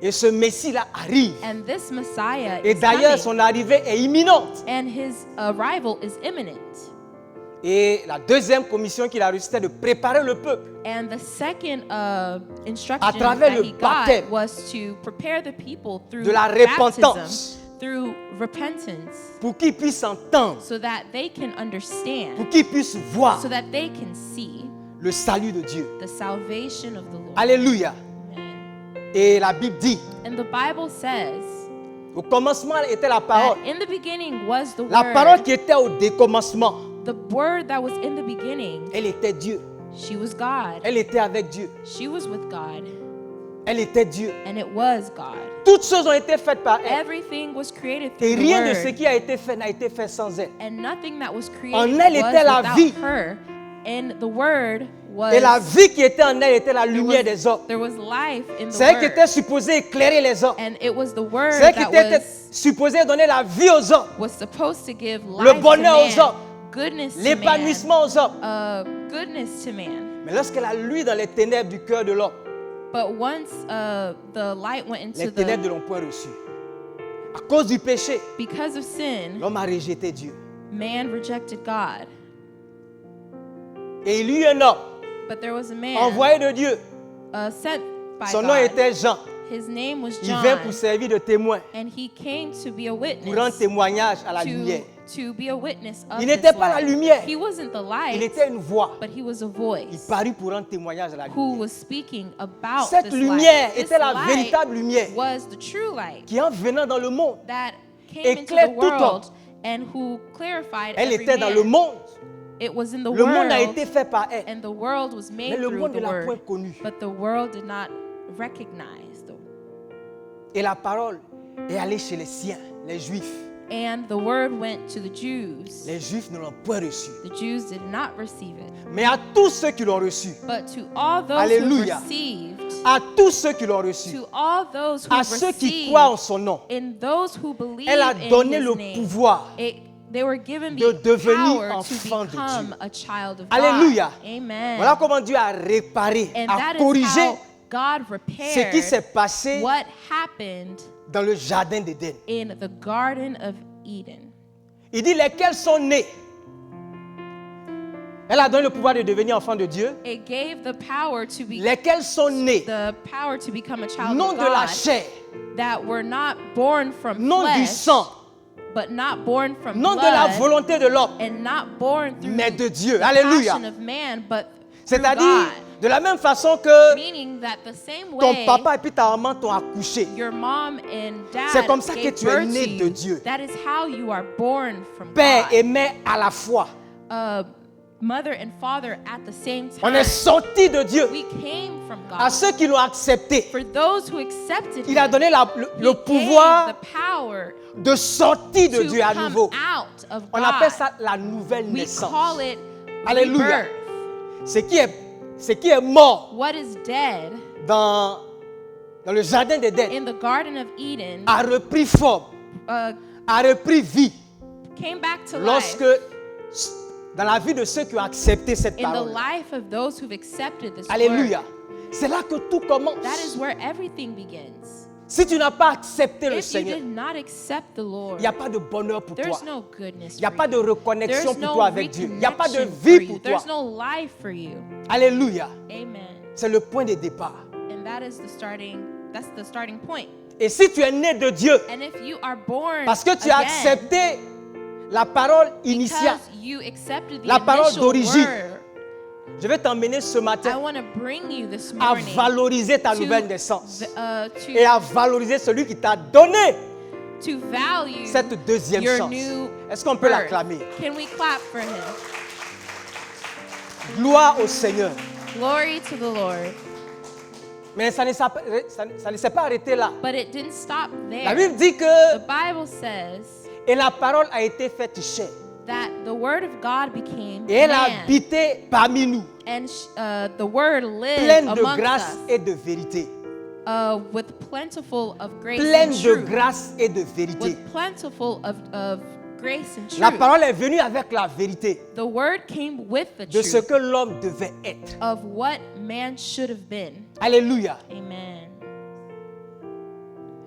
Et ce Messie-là arrive. And this Messiah Et is d'ailleurs, coming. son arrivée est imminente. And his arrival is imminent. Et la deuxième commission qu'il a reçue, c'était de préparer le peuple And the second instruction À travers that le he baptême got was to prepare the people through de la baptism, repentance, through repentance, pour qu'ils puissent entendre, so that they can pour understand, qu'ils puissent voir so that they can see le salut de Dieu. the salvation of the Lord. Alléluia. Amen. Et la Bible dit, And the Bible says au commencement était la that parole. in the beginning was the La parole Word. qui était au décommencement, The Word that was in the beginning, elle était Dieu. she was God. Elle était avec Dieu. She was with God, Elle était Dieu. and it was God. Toutes choses ont été faites par elle. Everything was created Et through the rien de ce Word, qui a été fait n'a été fait sans elle. and nothing that was created En elle was était la without vie. her. And the Word was. Et la vie qui était en elle était la there lumière was- des hommes. There was life in the C'est elle qui Word, était supposée éclairer les hommes. and it was the Word C'est elle qui that était supposée donner la vie aux hommes, was supposed to give life to bonheur aux man, hommes, goodness to man, l'épanouissement aux hommes. goodness to man. Mais lorsqu'elle a lu dans les ténèbres du cœur de l'homme, But once the light went les into ténèbres ne the, l'ont point reçu. À cause du péché, because of sin, l'homme a rejeté Dieu. man rejected God. Et il y eut un homme But there was a man envoyé de Dieu. sent by Son nom God. était Jean. His name was Il vint pour John, servir de témoin, and he came to be a pour rendre witness, témoignage à la lumière. to be a witness of Il this n'était pas la light. lumière. He wasn't the Il light, était une voix. but he was a Il voice parut pour rendre témoignage à la who lumière. was speaking about Cette this lumière light. This était la light véritable lumière was the true light qui, en venant dans le monde, that came éclaire into the tout homme. world and who clarified elle every était dans man. le monde. It was in the Le monde a world, été fait par elle. and the world was made Mais le through monde the ne l'a point word, connue. but the world did not recognize the. Et la parole est allée chez les siens, les Juifs. And the word went to the Jews. Les Juifs ne l'ont point reçu. The Jews did not receive it, Mais à tous ceux qui l'ont reçu, but to all those Alléluia. who received, à tous ceux qui l'ont reçu, to all those who à ceux qui received, croient en son nom, in those who believe elle a in donné his le name, pouvoir they were given de the devenir power enfants to de become Dieu. a child of Alléluia. God. Amen. Voilà comment Dieu a réparé, And a that is corrigé how God ce qui s'est repaired passé what happened dans le jardin d'Éden. in the Garden of Eden. Il dit lesquels sont nés Elle a donné le pouvoir de devenir enfant de Dieu, It gave the power to be lesquels sont nés the power to become a child non of de la God chair, that were not born from non du flesh, sang, but not born from non de la blood, volonté de l'homme, and not born through mais de Dieu. the Alléluia. passion of man, but through C'est-à-dire, God. de la même façon que Meaning that the same ton way papa et puis ta maman t'ont accouché, your mom and dad c'est comme ça que gave tu es birth né to de you, Dieu. that is how you are born from père et God. mère à la fois. Mother and father at the same On time. est sorti de Dieu. We came from À God. ceux qui l'ont accepté, For those who accepted il a Him, donné le He pouvoir gave the power de sortir de to Dieu à come nouveau. out of On appelle God. ça la nouvelle We naissance. call it Alléluia. rebirth. Ce qui est mort What is dead dans le jardin d'Éden in the Garden of Eden a repris forme, a repris vie came back to lorsque, life dans la vie de ceux qui ont accepté cette in the parole. life of those who've accepted this Alléluia. word. C'est là que tout commence. That is where everything begins. Si tu n'as pas accepté le If you Seigneur, did not accept the Lord, il n'y a pas de bonheur pour toi. there's no goodness Il n'y a for pas you. de reconnexion There's pour no toi avec Dieu. Il n'y a pas de reconnection vie for pour you. toi. There's no life for you. Alléluia. Amen. C'est le point de départ. And that's the starting point. Et si tu es né de Dieu, And if you are born parce que tu as again, accepté la parole initiale, because you accepted the la parole initial d'origine, word, je vais t'emmener ce I matin want to bring you this à morning valoriser ta to, nouvelle naissance to, et à valoriser celui qui t'a donné to value cette deuxième your chance. new Est-ce qu'on peut birth. l'acclamer? Can we clap for him? Gloire au Seigneur. Glory to the Lord. Mais ça ne s'est pas arrêté là. But it didn't stop La there. Bible dit que The Bible says et la parole a été faite chair that the word of God became et elle a man, habité parmi nous, and the word lived pleine de amongst grâce us, et de vérité. with plentiful of grace Pleine and de truth. grâce et de vérité. With plentiful of grace and La truth. parole est venue avec la vérité The word came with the de ce truth que l'homme devait être. of what man should have been. Alléluia. Amen.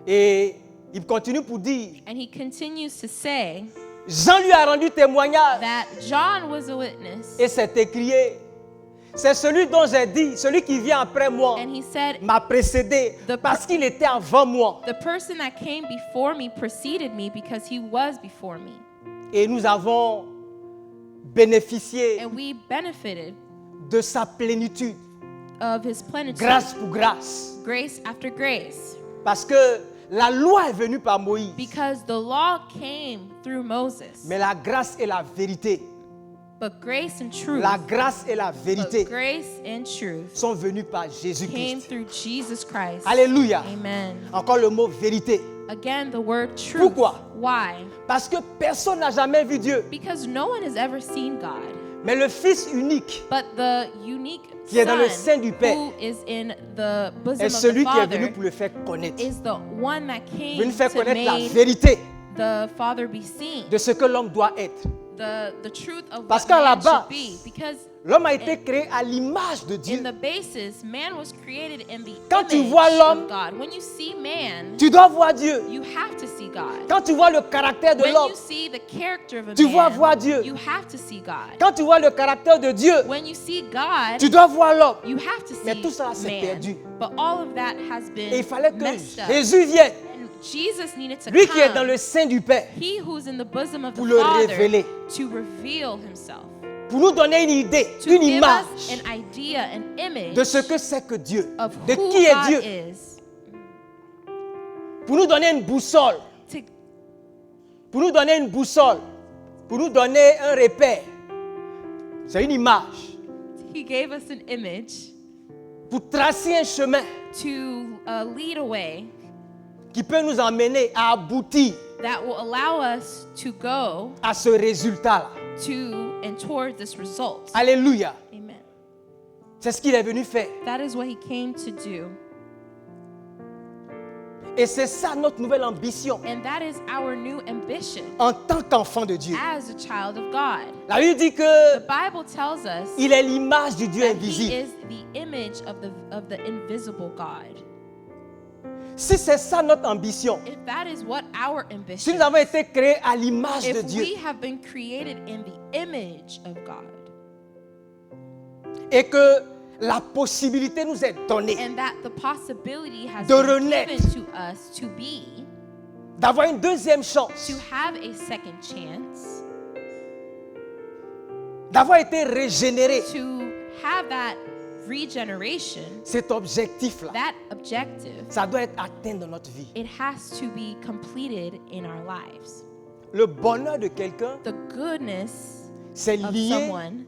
Et il continue pour dire, And he continues to say Jean lui a rendu témoignage that John was a witness. et c'est écrié. C'est celui dont j'ai dit, celui qui vient après moi And he said, m'a précédé parce qu'il était avant moi. the person that came before me preceded me because he was before me. Et nous avons bénéficié And we benefited de sa plénitude, of his plenitude, grâce pour grâce. grace after grace. Parce que la loi est venue par Moïse, Because the law came through Moses, mais la grâce et la vérité, but grace and truth, la grâce et la but vérité grace and truth sont venues par came Jésus-Christ. through Jesus Christ. Alléluia. Amen. Encore le mot vérité. Again, the word truth. Pourquoi? Why? Parce que personne n'a jamais vu Dieu. Because no one has ever seen God. Mais le Fils unique But the unique qui est dans le Son sein du Père who is in the bosom est of celui the qui est venu Father pour le faire connaître. is the one that came Venu faire to connaître la make vérité the Father be seen. de ce que l'homme doit être. The truth of Parce what qu'à la man base, should be. Because l'homme a été créé à l'image de Dieu. in the basis, man was created in the Quand tu image vois l'homme, of God. When you see man, Tu dois voir Dieu. you have to see God. Quand tu vois le caractère de When l'homme, you see the character of a tu dois man, voir Dieu. you have to see God. Quand tu vois le caractère de Dieu, When you see God, tu dois voir l'homme. you have to Mais see tout cela s'est man. perdu. But all of that has Et been il fallait que messed up. Jésus vienne, And Jesus needed to lui qui est dans come, le sein du Père, he who's in the bosom of pour the le Father, révéler. to reveal himself. pour nous donner une idée, To une give image us an idea, an image de ce que c'est que Dieu, of de who qui est God Dieu, is. pour nous donner une boussole, To, pour nous donner une boussole, pour nous donner un repère. C'est une image he gave us an image pour tracer un chemin to lead a way qui peut nous emmener à aboutir that will allow us to go à ce résultat-là. to and toward this result. Alléluia. Amen. C'est ce qu'il est venu faire. That is what he came to do. Et c'est ça notre nouvelle ambition And that is our new ambition en tant qu'enfant de Dieu. as a child of God. La Bible dit que The Bible tells us il est l'image du Dieu that he invisible. is the image of the invisible God. Si c'est ça notre ambition, If that is what our si ambition nous avons été créés à l'image de if Dieu, we have been created in the image of God, et que la possibilité nous est donnée and that the possibility has de been renaître. given to us to be, d'avoir une deuxième chance, to have a second chance, d'avoir été régénéré. to have that regeneration, Cet objectif-là, that objective, ça doit être atteint dans notre vie. it has to be completed in our lives. Le bonheur de quelqu'un, The goodness c'est of lié someone,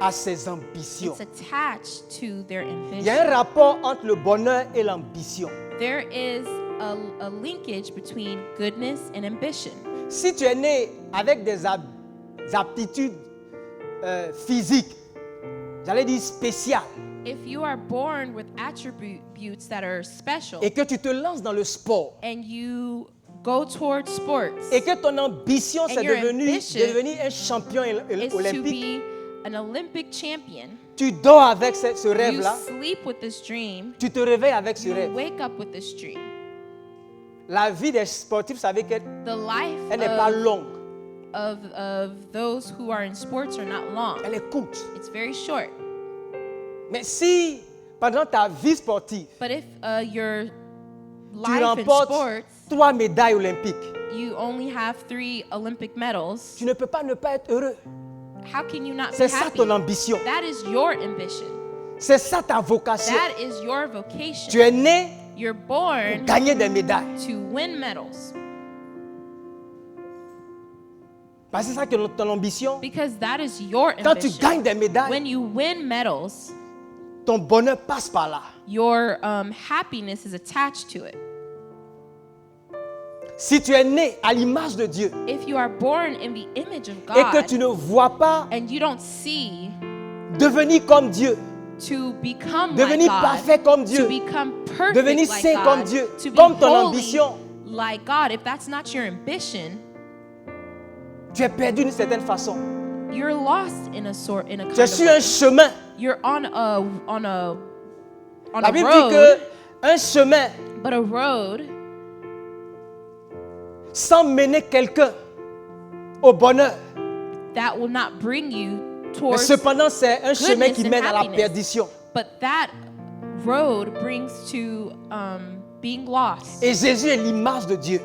à it's, ses ambitions. it's attached to their Il y a un ambition. rapport entre le bonheur et l'ambition. There is a linkage between goodness and ambition. Si tu es né avec des aptitudes physiques, j'allais dire spéciales, If you are born with attributes that are special et que tu te lances dans le sport, and you go towards sports, et que ton ambition, c'est your de ambition devenir un champion is to olympique, be an Olympic champion, tu dors avec ce you rêve-là, sleep with this dream, tu te réveilles avec ce you rêve. wake up with this dream. La vie des sportifs, vous savez qu'elle The life elle n'est pas longue, of those who are in sports are not long. elle est courte. It's very short. Mais si, pendant ta vie sportive, But if your tu life in remportes sports, 3 médailles olympiques, you only have 3 Olympic medals, tu ne peux pas ne pas être heureux. how can you not be C'est ça happy? ton ambition. That is your ambition. C'est ça ta vocation. That is your vocation. Tu es né You're pour born gagner des médailles. to win medals Parce que c'est ça que ton ambition. because that is your Quand tu ambition. gagnes des médailles, When you win medals, ton bonheur passe par là. your happiness is attached to it. Si tu es né à l'image de Dieu If you are born in the image of et que God tu ne vois pas and you don't see devenir comme Dieu, to become devenir like parfait God, comme to Dieu, become perfect devenir like saint God, comme Dieu, to be comme ton holy ambition, like God, if that's not your ambition, tu es perdu d'une certaine façon. you're lost in a kind Tu es of sur way. un chemin. You're on a La Bible dit road, que un chemin but a road sans mener quelqu'un au bonheur. that will not bring you Mais towards, cependant, c'est un chemin qui and mène à la happiness. perdition. but that road brings to being lost. Et Jésus est l'image de Dieu.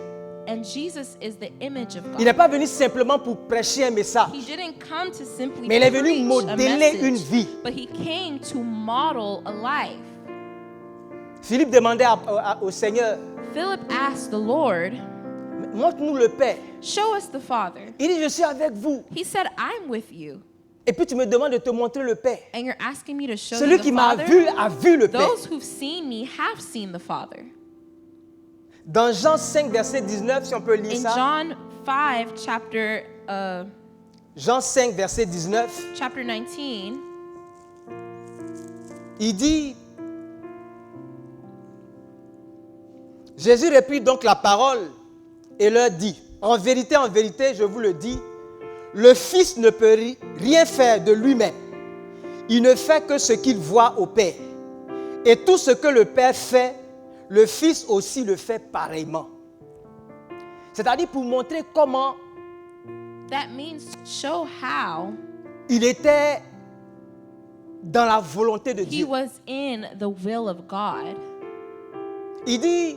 And Jesus is the image of Il n'est God. pas venu simplement pour prêcher un message, He didn't come to simply mais il est venu preach a modeler une message, vie. but he came to model a life. Philippe demandait au Seigneur, Philip asked the Lord, montre-nous le Père. show us the Father. Il dit, je suis avec vous. He said, I'm with you. Et puis tu me demandes de te montrer le Père. And you're asking me to show Celui you qui the m'a Father? vu a vu le Père. Those who've seen me have seen the Father. Dans Jean 5, verset 19, si on peut lire In ça. John 5, Jean 5, verset 19, chapter 19, il dit, Jésus reprit donc la parole et leur dit, en vérité, je vous le dis, le Fils ne peut rien faire de lui-même. Il ne fait que ce qu'il voit au Père. Et tout ce que le Père fait, le Fils aussi le fait pareillement. C'est-à-dire pour montrer comment that means to show how il était dans la volonté de he Dieu. was in the will of God. Il dit,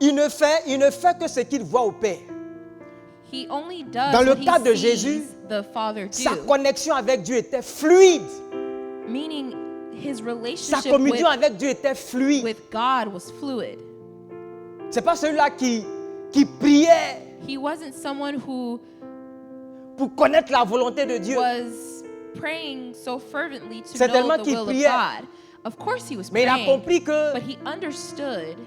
il ne fait que ce qu'il voit au Père. He only does Dans le what he cas de sees Jésus, the Father Sa do, connexion avec Dieu était fluide. meaning his Sa relationship communion avec Dieu était fluide. with God was fluid. C'est pas celui-là qui priait He wasn't someone who pour connaître la volonté de Dieu. was praying so fervently to C'est know tellement the qu'il will of priait. God. Of course he was Mais il a praying, compris que but he understood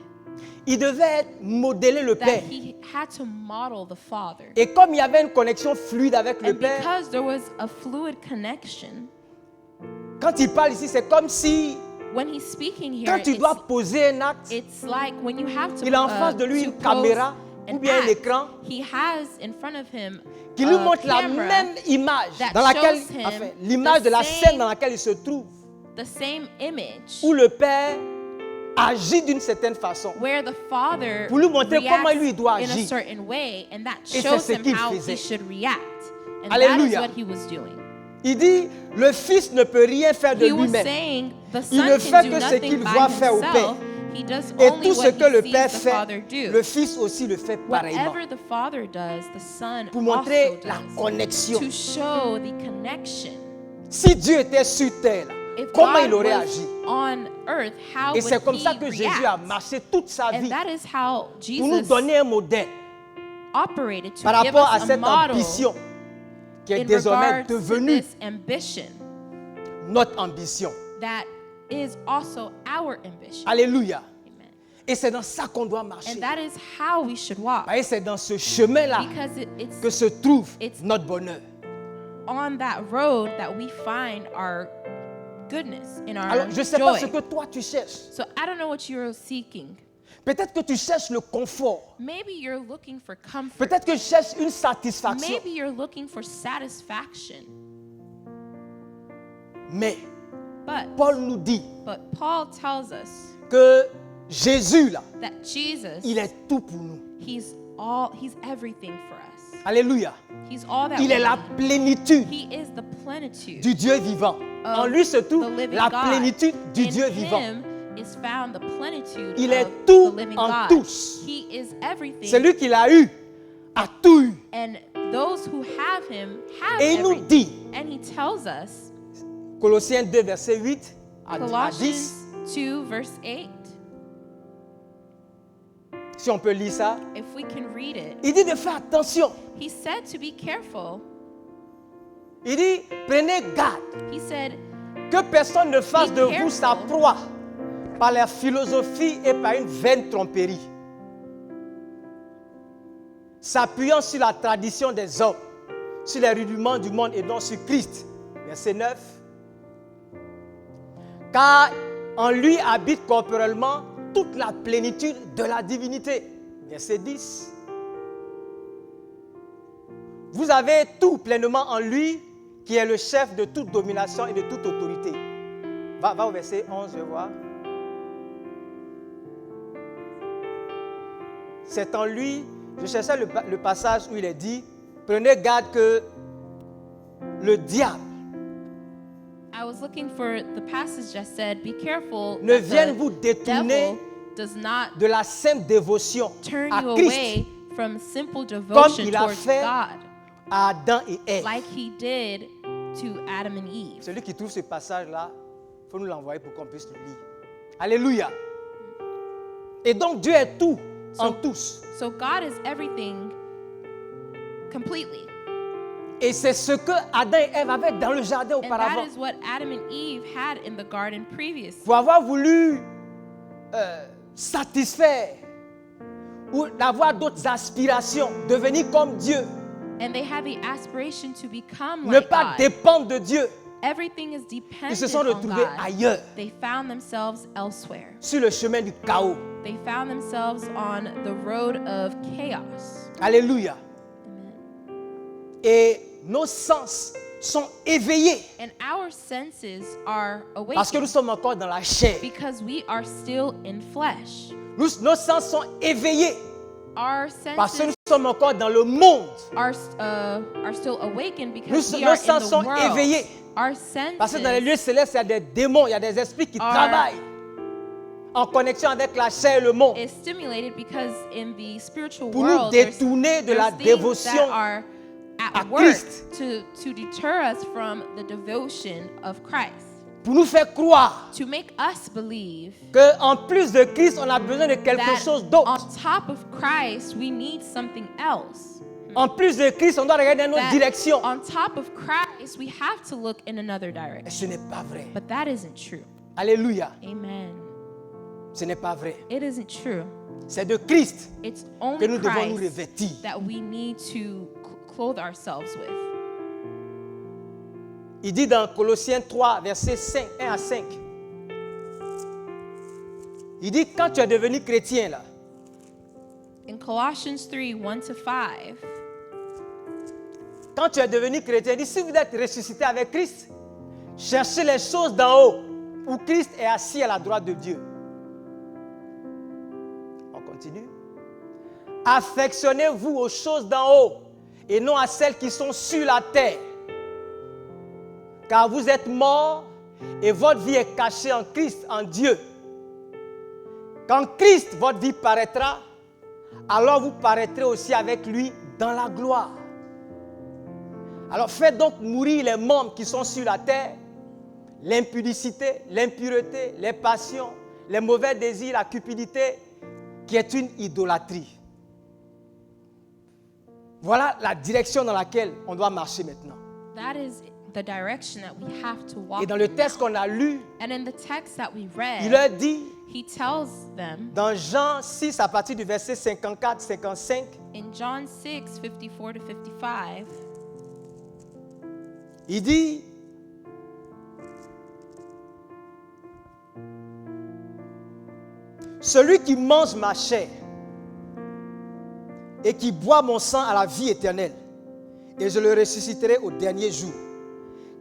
il devait modeler le that Père. he had to model the Father. Et comme il y avait une connexion fluide avec le And Père, because there was a fluid connection, quand il parle ici, c'est comme si when he's speaking here, quand tu dois poser un acte, it's like when you have to, il a en face de lui to une pose caméra an ou bien un act, écran he has in front of him qui lui a montre la camera, même image that dans laquelle, shows him enfin, l'image the de la same- scène dans laquelle il se trouve, the same image où le Père agit d'une certaine façon. where the Father Pour lui montrer reacts comment lui doit in a agir. certain way, and that Et c'est shows ce him qu'il how faisait. he should react. And Alléluia. that is what he was doing. Il dit, le Fils ne peut rien faire de He was lui-même. saying the Il Son ne fait can do que ce qu'il nothing voit by faire au Père. himself. He does Et only tout ce what que le he Père sees the fait, Father do. le Fils aussi le fait pareillement. Whatever the Father does, the Son Pour montrer also la does. connexion. To show the connection. Si Dieu était sur terre, If comment God il aurait was agi? on earth, how Et would c'est comme ça he que Jésus a react? marché toute sa And vie that is how pour nous Jesus donner un modèle operated to par give rapport à us a cette model ambition qui est in désormais regards to devenue this ambition notre ambition. that is also our ambition. Alléluia. Amen. Et c'est dans ça qu'on doit marcher. And that is how we should walk. Et c'est dans ce chemin-là Because que it's se trouve it's- notre bonheur. on that road that we find our goodness in our Alors, je ne sais pas joy. ce que toi tu cherches. So I don't know what you're seeking. Peut-être que tu cherches le confort. Maybe you're looking for comfort. Peut-être que tu cherches une satisfaction. Maybe you're looking for satisfaction. Mais But Paul nous dit Paul tells us que Jésus, là, that Jesus, il est tout pour nous. he's everything for us. Alléluia. He's all that Il we est la need. plénitude He is the plenitude du Dieu vivant. of En lui se the trouve living la God. plénitude du In Dieu vivant. him is found the plenitude Il of est tout the living en God. tous. He is everything. Celui qui l'a eu a tout eu. And those who have him have Et il nous everything. dit, And he tells us, Colossiens 2, verset 8 à 10, Colossians 2, verse 8, si on peut lire ça, if we can read it, il dit de faire attention. he said to be careful. Il dit, prenez garde He said, que personne ne fasse Be de vous careful. sa proie par la philosophie et par une vaine tromperie, s'appuyant sur la tradition des hommes, sur les rudiments du monde et non sur Christ. Verset 9. Car en lui habite corporellement toute la plénitude de la divinité. Verset 10. Vous avez tout pleinement en lui, qui est le chef de toute domination et de toute autorité. Va au verset 11, je vais voir. C'est en lui, je cherchais le passage où il est dit, prenez garde que le diable I was looking for the passage that said, be careful ne that vienne the vous détourner devil does not de la simple dévotion turn à you Christ, away from simple devotion il a towards fait God, à Adam et Ève. like he did to Adam and Eve. Celui qui trouve ce passage-là, il faut nous l'envoyer pour qu'on puisse le lire. Alléluia. Et donc Dieu est tout en tous. So God is everything completely. Et c'est ce que Adam et Ève avaient dans le jardin And that auparavant. is what Adam and Eve had in the garden previously. Pour avoir voulu satisfaire ou d'avoir d'autres aspirations, devenir comme Dieu, And they had the aspiration to become ne like pas God. dépendre de Dieu. Everything is Ils dependent se sont on retrouvés God. ailleurs, They found themselves elsewhere. sur le chemin du chaos. They found themselves on the road of chaos. Alléluia. Amen. Et nos sens sont éveillés And our senses are parce que nous awakened sommes encore dans la chair. because we are still in flesh. Nos sens sont éveillés Our parce que nous senses sommes encore dans le monde. are still awakened because we Nos are sens in the sont world. éveillés. Our Parce que dans les senses lieux célestes, il y a des démons, il y a des esprits qui Are- travaillent en connexion avec la chair et le monde is stimulated because in the spiritual pour nous world there's détourner de la things dévotion that are à at work Christ. to deter us from the devotion of Christ, pour nous faire croire to make us believe qu'en plus de Christ, on a besoin de quelque that chose on d'autre. top of Christ we need something else. En plus de Christ, on doit regarder dans notre That direction. on top of Christ we have to look in another Et direction. ce n'est pas vrai. But that isn't true. Alléluia. Amen. Ce n'est pas vrai. It isn't true. C'est de Christ It's que only nous devons nous Christ revêtir. that we need to clothe ourselves with. Il dit dans Colossiens 3, versets 5, 1 à 5. Il dit, quand tu es devenu chrétien, là, In Colossians 3, 1 to 5, quand tu es devenu chrétien, il dit, si vous êtes ressuscité avec Christ, cherchez les choses d'en haut, où Christ est assis à la droite de Dieu. On continue. Affectionnez-vous aux choses d'en haut, et non à celles qui sont sur la terre. car vous êtes morts et votre vie est cachée en Christ, en Dieu. Quand Christ, votre vie paraîtra, alors vous paraîtrez aussi avec lui dans la gloire. Alors faites donc mourir les membres qui sont sur la terre, l'impudicité, l'impureté, les passions, les mauvais désirs, la cupidité, qui est une idolâtrie. Voilà la direction dans laquelle on doit marcher maintenant. That is the direction that we have to walk Et dans le in texte now. qu'on a lu, And in the text that we il read, leur dit, he tells them dans Jean 6, à partir du verset 54-55, in John 6, 54 to 55, il dit, celui qui mange ma chair et qui boit mon sang a la vie éternelle, et je le ressusciterai au dernier jour.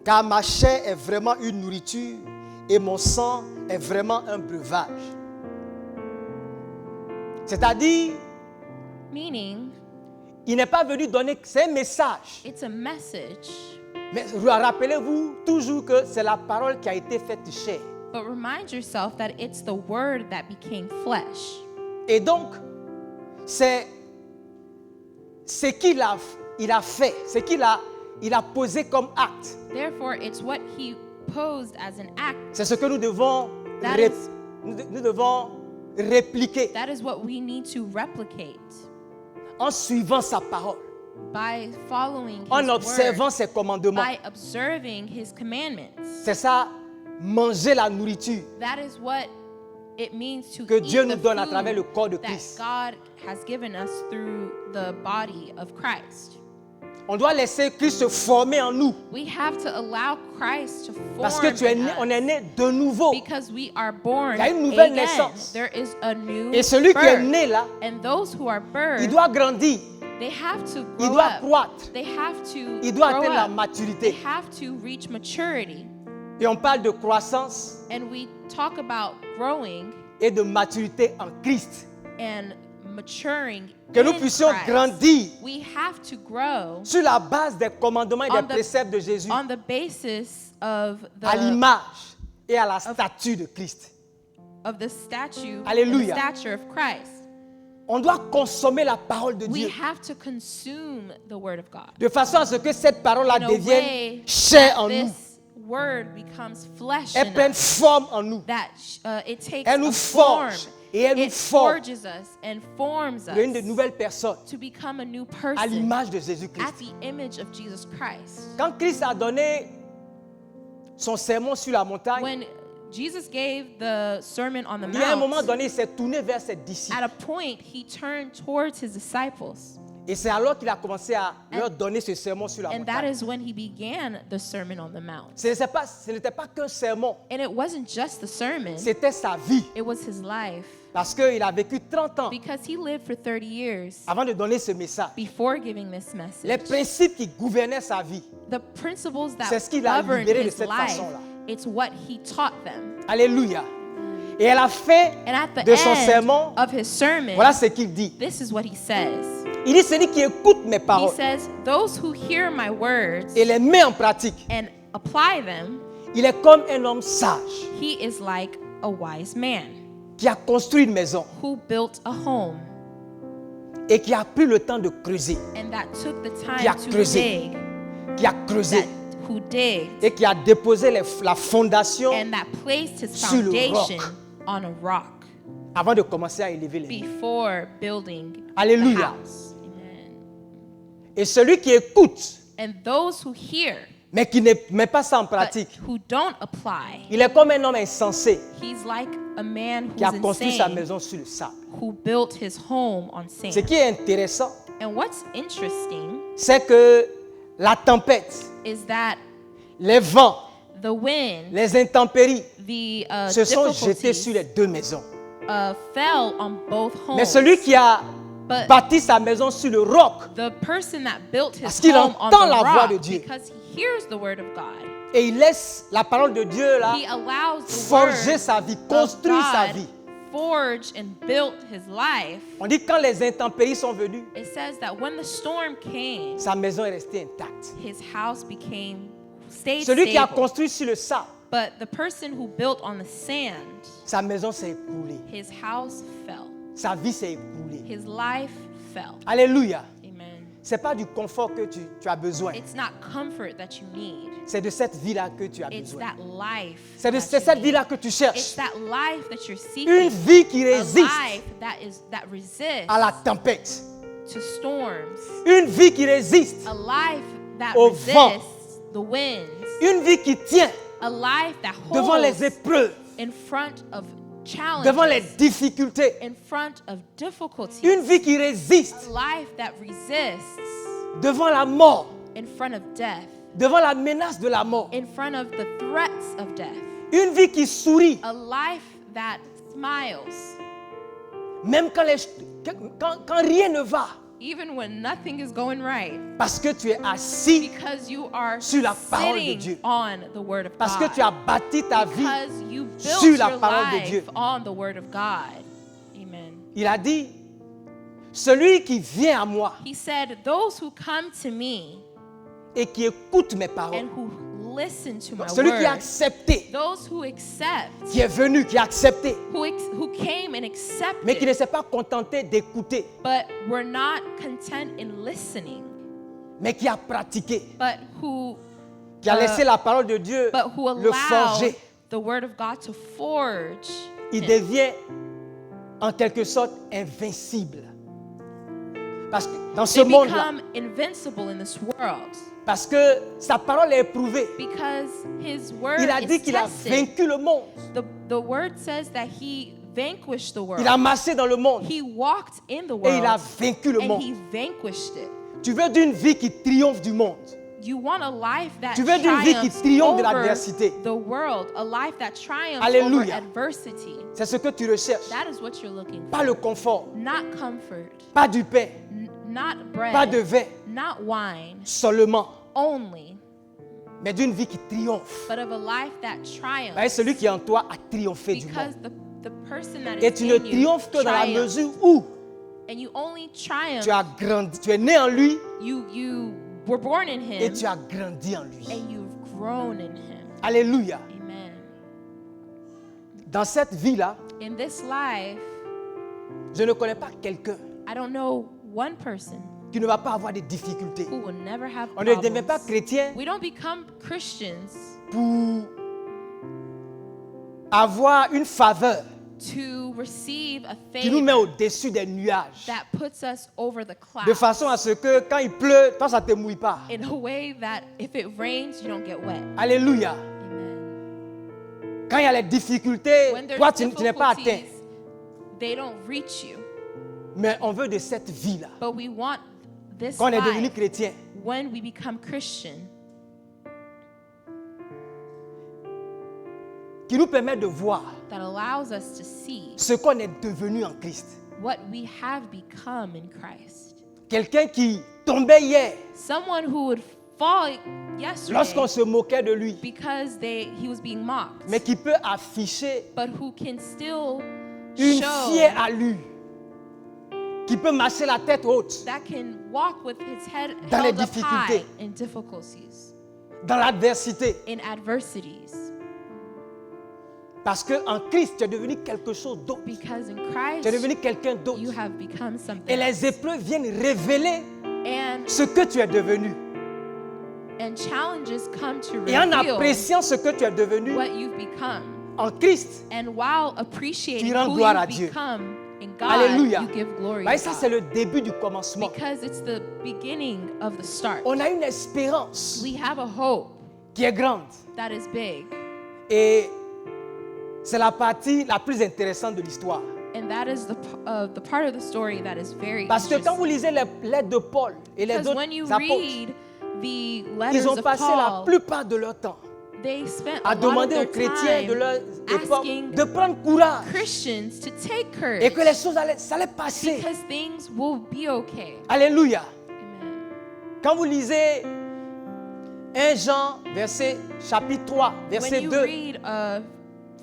Car ma chair est vraiment une nourriture et mon sang est vraiment un breuvage. C'est-à-dire, meaning il n'est pas venu donner, c'est un message. it's a message. Mais rappelez-vous toujours que c'est la parole qui a été faite chair. But remind yourself that it's the word that became flesh. Et donc, c'est ce qu'il a fait, ce qu'il a posé comme acte. Therefore, it's what he posed as an act. C'est ce que nous devons, That nous devons répliquer That is what we need to replicate en suivant sa parole, by following en his observant word, ses commandements. by observing his commandments. C'est ça, manger la nourriture That is what it means to que eat Dieu the nous donne à travers le food corps de that Christ. God has given us through the body of Christ. On doit laisser Christ se former en nous. We have to allow Christ to form Parce que on est né de nouveau. because we are born Il y a une nouvelle again. naissance. There is a new Et celui qui est birth. né là, And those who are birthed, il doit grandir, they have to il grow doit up. croître, They have to il doit grow atteindre la up. They maturité. have to reach maturity. Et on parle de croissance And we talk about growing et de maturité en Christ. and maturing Que nous in puissions Christ. grandir We have to grow sur la base des commandements et On des the- préceptes de Jésus, on the basis of à the l'image et à la stature de Christ. statue, Alléluia. the stature of Christ. On doit consommer la parole de We Dieu have to consume the word of God de façon à ce que cette parole-là in a devienne way chair en that nous. this word becomes flesh Elle in prenne us. forme en nous. That it takes Elle nous a form. forge et elle nous It forme forges us and forms de une us nouvelle personne to become a new à person l'image de at Jésus-Christ. the image of Jesus Christ. Quand Christ a donné son sermon sur la montagne, When Jesus gave the Sermon on the il y a un moment Mount, donné, il s'est tourné vers ses disciples. at a point he turned towards his disciples. Et c'est alors qu'il a commencé à leur donner ce sermon sur la And that montagne. is when he began the Sermon on the Mount. Ce n'était pas qu'un sermon, And it wasn't just the sermon, c'était sa vie. it was his life. Parce qu'il a vécu 30 ans Because he lived for 30 years avant de donner ce message. before giving this Les message. principes qui gouvernaient sa vie. The principles that C'est ce qu'il a governed libéré de his cette life, façon-là. it's what he taught them. Alléluia. Et à la fin And at the de son end sermon, of his sermon, voilà ce qu'il dit. this is what he says. Il dit, celui qui écoute mes He paroles says, those who hear my words et les met en pratique, and apply them, il est comme un homme sage he is like a wise man qui a construit une maison who built a home et qui a pris le temps de creuser, and that took the Qui a time to creusé. dig, qui a creusé who digged, et qui a déposé la fondation and that placed his Sur le foundation roc. on a rock avant de commencer à élever les murs. before building the Alléluia. house. Amen. Et celui qui écoute, And those who hear mais qui ne met pas ça en but pratique, who don't apply, il est comme un homme insensé he's like a man qui a who's construit sa insane maison sur le sable. who built his home on Ce sand. qui est intéressant, And what's interesting c'est que la tempête, is that les vents, the wind, les intempéries the se sont jetés sur difficulties les deux maisons. fell on both homes. Mais celui qui a But bâti sa maison sur le roc the person that built Parce his qu'il home on entend the la voix rock, de Dieu. because he hears the word of God, et il laisse la parole de Dieu là he allows the forger word sa vie, of construire sa God vie. forge and built his life. On dit quand les intempéries sont venues, It says that when the storm came, sa maison est restée intacte. his house became stayed Celui qui a stable. construit sur le sable, But the person who built on the sand, sa maison s'est écroulée. his house fell. Sa vie s'est écroulée. His life fell. Alléluia. Amen. Ce n'est pas du confort que tu as besoin. It's not comfort that you need. C'est de cette vie-là que tu as It's besoin. that life. C'est de that you cette need. vie-là que tu It's cherches. that life that you're seeking. Une vie qui A résiste life that resists à la tempête. to storms. Une vie qui résiste. A life that Au resists vent. the winds. Une vie qui tient A life that devant les holds épreuves, in front of challenges. devant les difficultés. In front of difficulties. Une vie qui résiste A life that resists devant la mort, in front of death. devant la menace de la mort. In front of the threats of death. Une vie qui sourit, A life that smiles. même quand rien ne va, Even when nothing is going right. parce que tu es assis, Because you are sur la parole de sitting Dieu. on the word of parce God. que tu as bâti ta vie. Because you built sur la your parole de life Dieu. on the word of God. Amen. Il a dit, celui qui vient à moi He said, those who come to me et qui écoute mes paroles, and who listen to my celui qui a word, accepté, those who accept, qui est venu, qui a accepté, who came and mais qui ne accepted, s'est pas contenté d'écouter, but were not content in listening, mais qui a pratiqué, but who qui a laissé la parole de Dieu le allowed forger, the word of God to forge il him. devient en quelque sorte invincible. Parce que dans ce They monde-là, become invincible in this world parce que sa parole est éprouvée, because his word il a dit is qu'il a tested. vaincu le monde. The word says that he vanquished the world. Il a marché dans le monde He walked in the et il a world vaincu le and monde. he vanquished it. Tu veux d'une vie qui triomphe du monde. You want a life that Tu veux d'une vie qui triumphs triomphe de over l'adversité. the world, a life that triumphs Alléluia. over adversity. C'est ce que tu recherches. That is what you're looking for. Pas le confort, Not comfort, pas du pain, not bread, pas de vin, not wine seulement, only, mais d'une vie qui triomphe. but of a life that Voyez, triumphs. celui qui est en toi a triomphé du Because monde. the person that Et is tu ne in you triomphes que dans la triumphs. mesure où And you only triumph. tu as grandi, tu es né en lui You were born in et him tu as grandi en lui. and you've grown in him. Alléluia. Amen. Dans cette vie-là, In this life, je ne connais pas quelqu'un I don't know one person qui ne va pas avoir des difficultés. who will never have On ne devient pas problems. chrétien We don't become Christians pour avoir une faveur to receive a qui nous met favor au-dessus des nuages. that puts us over the clouds De façon à ce que quand il pleut, toi ça ne te mouille pas. in a way that if it rains, you don't get wet. Alléluia. Amen. Quand il y a les difficultés, When there's toi tu n'es pas atteint. difficulties, they don't reach you. Mais on veut de cette vie-là. But we want this Quand on est devenu life chrétien, when we become Christian qui nous permet de voir that allows us to see ce qu'on est devenu en Christ. what we have become in Christ. Quelqu'un qui tombait hier Someone who would fall yesterday lorsqu'on se moquait de lui, because he was being mocked, mais qui peut afficher but who can still une show fière allure, qui peut marcher la tête haute that can walk with his head Dans les held up high difficultés. in difficulties, dans l'adversité. in adversities. Parce qu'en Christ, tu es devenu quelque chose d'autre. Because in Tu es Christ, devenu quelqu'un d'autre. you have become something Et les else. épreuves viennent révéler And ce que tu es devenu. challenges come to Et en reveal appréciant ce que tu es devenu what you've become. en Christ, And while appreciating Tu rends who gloire à you've Dieu. become in God, Alléluia. you give glory voyez, to ça God. c'est le début du commencement. Because it's the beginning of the start. On a une espérance We have a hope qui est grande. that is big. Et c'est la partie la plus intéressante de l'histoire. And that is the part of the story that is very Parce que quand vous interesting. lisez les lettres de Paul et les Because autres when you apôtres, read the letters ils ont of passé la Paul, plupart de leur temps they spent à a lot of demander aux their chrétiens de time leur époque asking de prendre courage Christians to take et que les courage choses ça allait passer. because things will be okay. Alléluia. Amen. Quand vous lisez 1 Jean, chapitre 3, When verset you 2, read 1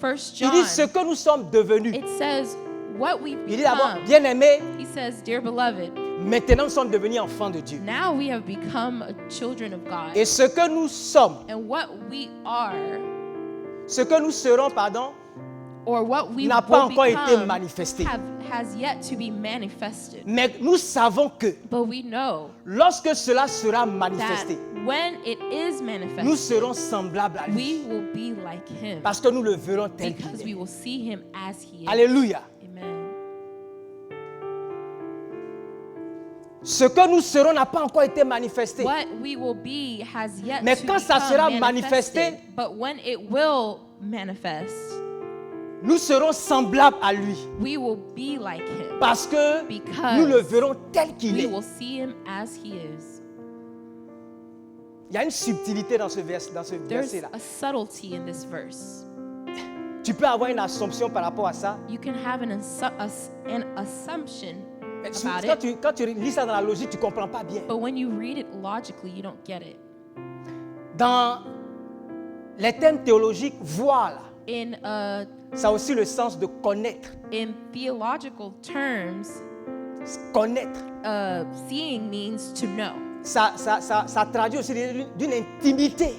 il John, dit ce que nous sommes devenus. it says what we've Il dit d'abord, become. bien-aimés, He says, dear beloved, Maintenant, nous sommes devenus enfants de Dieu. Now we have become children of God. Et ce que nous sommes, And what we are, ce que nous serons, pardon, or what we n'a pas will encore été become, manifesté. has yet to be manifested. Mais nous savons que But we know lorsque cela sera that manifesté, when it is nous manifested, serons semblables à lui. we will be like him. Parce que nous le verrons tel Because qu'il we est. will see him as he is. Alléluia. Amen. Ce que nous serons n'a pas encore été manifesté. What we will be has yet Mais to quand ça become sera manifested. manifesté, But when it will manifest, nous serons semblables à lui. we will be like him. Parce que Because nous le verrons tel qu'il We est. will see him as he is. Il y a une subtilité dans ce There's verset-là. a subtlety in this verse. Tu peux avoir une assumption par rapport à ça. You can have an assumption Mais about quand it, quand tu lis ça dans la logique, tu ne comprends pas bien. but when you read it logically, you don't get it. Dans les thèmes théologiques, voir, là, ça a aussi le sens de connaître. In theological terms, Connaître. seeing means to know. Ça traduit aussi d'une intimité.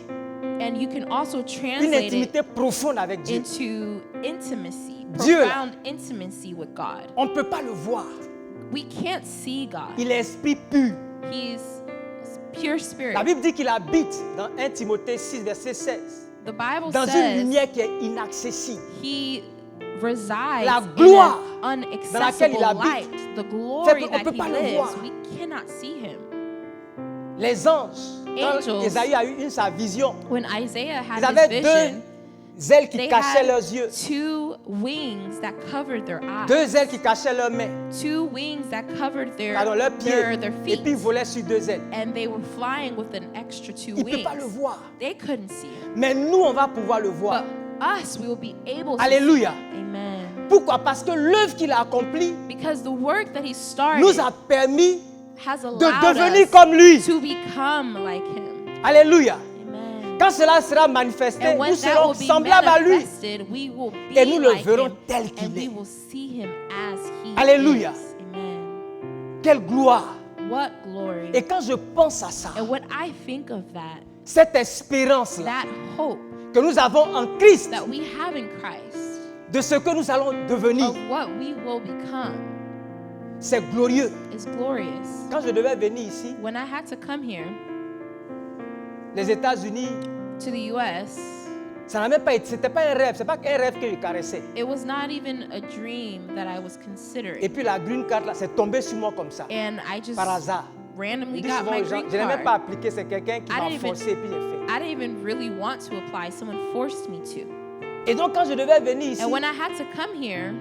And you can also Une translate it intimité profonde avec Dieu. into intimacy, Dieu, là. profound intimacy with God. On ne peut pas le voir. We can't see God. Il est esprit pur. He's pure spirit. La Bible dit qu'il habite dans 1 Timothée 6, verset 16. The Bible Dans une says lumière qui est inaccessible. he resides La gloire in an dans laquelle il inaccessible habite light. The fait glory qu'on ne that peut he pas le lives, voir. we cannot see him. Les anges, quand Angels. Ésaïe a eu sa vision, When Isaiah ils had avaient his vision, deux ailes qui they cachaient had leurs yeux, 2 wings that covered their eyes. deux ailes qui cachaient leurs mains, 2 wings that covered pardon, leurs pieds, their et feet. puis ils volaient sur deux ailes. And they were flying with an extra 2 Il ne peut wings. pas le voir. They couldn't see him. Mais nous, on va pouvoir le voir. But us, we will be able to Alléluia. see. Amen. Pourquoi? Parce que l'œuvre qu'il a accomplie Because the work that he started nous a permis has de allowed devenir us comme lui. to become like him. Alléluia. Amen. Quand cela sera manifesté, And when nous that serons will be semblables à lui. manifested, we will be Et nous le like verrons him, tel qu'il and we est. will see him as he Alléluia. is. Amen. Quelle gloire. What glory. Et quand je pense à ça, And when I think of that, cette espérance-là that hope que nous avons en Christ, that we have in Christ, de ce que nous allons devenir, of what we will become, c'est glorieux. is glorious. Quand je devais venir ici, When I had to come here les États-Unis, to the U.S., ça n'a même pas été, c'était pas un rêve, c'est pas un rêve que je caressais. it was not even a dream that I was Et considering. puis la green card là, c'est tombé sur moi comme ça, And I just par hasard. randomly Je dis got souvent my aux gens, green je n'ai même pas card. appliqué, c'est quelqu'un qui I m'a didn't even- forcé et puis j'ai fait. I didn't even really want to apply. Someone forced me to. Et donc quand je devais venir ici, And when I had to come here,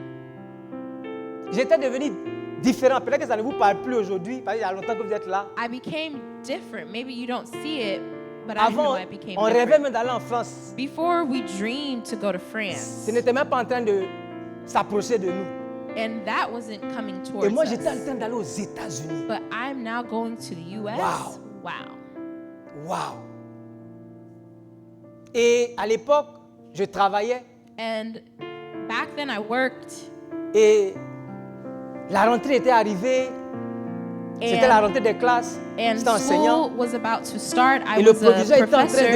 j'étais devenu différent. Peut-être que ça ne vous parle plus aujourd'hui, parce qu'il y a longtemps que vous êtes là. I became different. Maybe you don't see it, but I know Avant, I became on rêvait different. même d'aller en France. Before we dreamed to go to France, Ce n'était même pas en train de s'approcher de nous. and that wasn't coming Et towards moi, j'étais en us. train d'aller aux États-Unis. But I'm now going to the U.S. Wow. Wow. Waouh! Et à l'époque, je travaillais And back then I worked, et la rentrée était arrivée. C'était la and, rentrée des classes. and J'étais enseignant. school was about to start. I Et le was a proviseur était en train professor.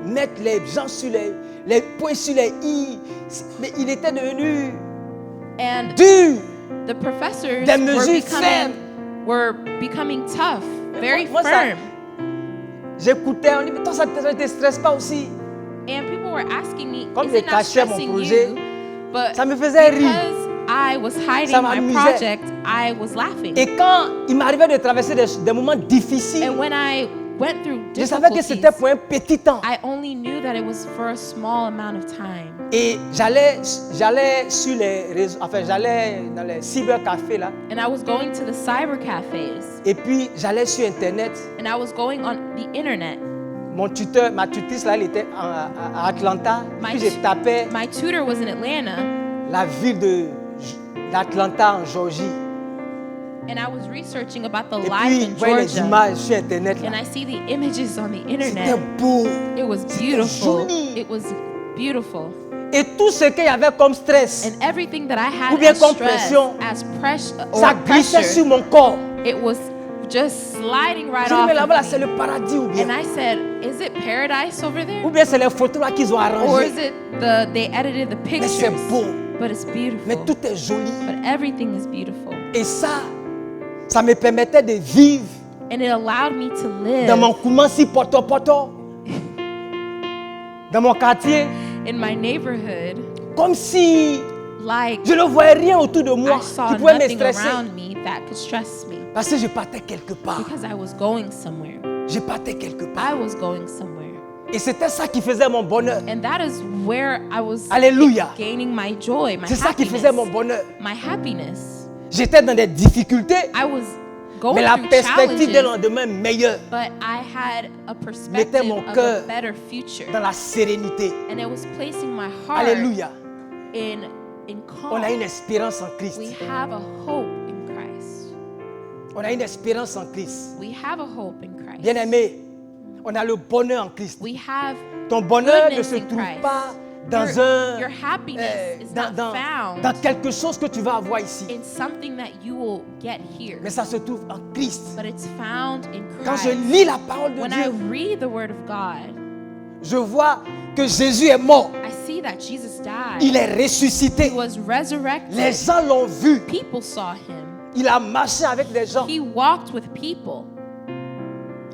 de mettre les gens sur les points sur les i. Mais il était devenu And dur. the professors Des mesures fermes. were becoming tough, very moi, ça- firm. J'écoutais, on dit, mais toi, ça ne te stresse pas aussi? And people were asking me, Comme is je it not cachais mon stressing projet, you? But ça me faisait rire. because I was hiding Ça my m'amusait. project, I was laughing. Et quand il m'arrivait de traverser des moments difficiles, And when I went through je savais que difficulties, c'était pour un petit temps. I only knew that it was for a small amount of time. Et j'allais sur les réseaux, enfin j'allais dans les cybercafés là, And I was going to the cyber cafes, et puis j'allais sur internet. and I was going on the internet. Mon tuteur, ma tutrice là, elle était à Atlanta. Et My puis je tapais My tutor was in Atlanta, la ville d'Atlanta en Georgie. and I was researching about the Et life puis in je voyais les Georgia. images sur internet And là. I see the images on the C'était internet. beau. It was C'était beautiful. joli. It was beautiful. Et tout ce qu'il y avait comme stress, And everything that I had Ou bien as comme stress, pression, as pressure, ça or glissait sur pressure, mon corps. it was just sliding right J'ai dit, off mais là-bas, là, of c'est me. le paradis ou bien? And I said, is it paradise over Ou there? bien c'est les photos là qu'ils ont Or arrangées. is it they edited the Mais c'est pictures? beau. But it's Mais beautiful. tout est joli. But everything is beautiful. Et ça me permettait de vivre And it allowed me to dans mon live Koumansi Poto, dans mon quartier, in my neighborhood comme si like je ne voyais rien autour de moi I saw qui pouvait me nothing stresser. around me that could stress me Parce que je partais quelque part. because I was going somewhere. Je partais quelque I part. was going somewhere. Et c'était ça qui faisait mon bonheur. And that is where I was Alléluia. gaining my joy, my C'est ça qui faisait mon happiness. bonheur. My happiness. J'étais dans des difficultés, I was going mais la through perspective d'un challenges, lendemain meilleur, but I had a mettait perspective mon of cœur a better future. dans la sérénité. And it was placing my heart Alléluia. in On calm. a une espérance en Christ. We have a hope in Christ. On a une espérance en Christ. We have a hope in Christ. Bien-aimé, on a le bonheur en Christ. We have Ton bonheur ne goodness se in trouve Christ. pas dans Your happiness is not found dans quelque chose que tu vas avoir ici. in something that you will get here, Mais ça se trouve en Christ. but it's found in Quand je Christ. lis la parole de When I Dieu, read the Word of God, je vois que Jésus est mort. I see that Jesus died. Il est ressuscité. He was resurrected. Les gens l'ont vu. People saw him. Il a marché avec des gens. He walked with people.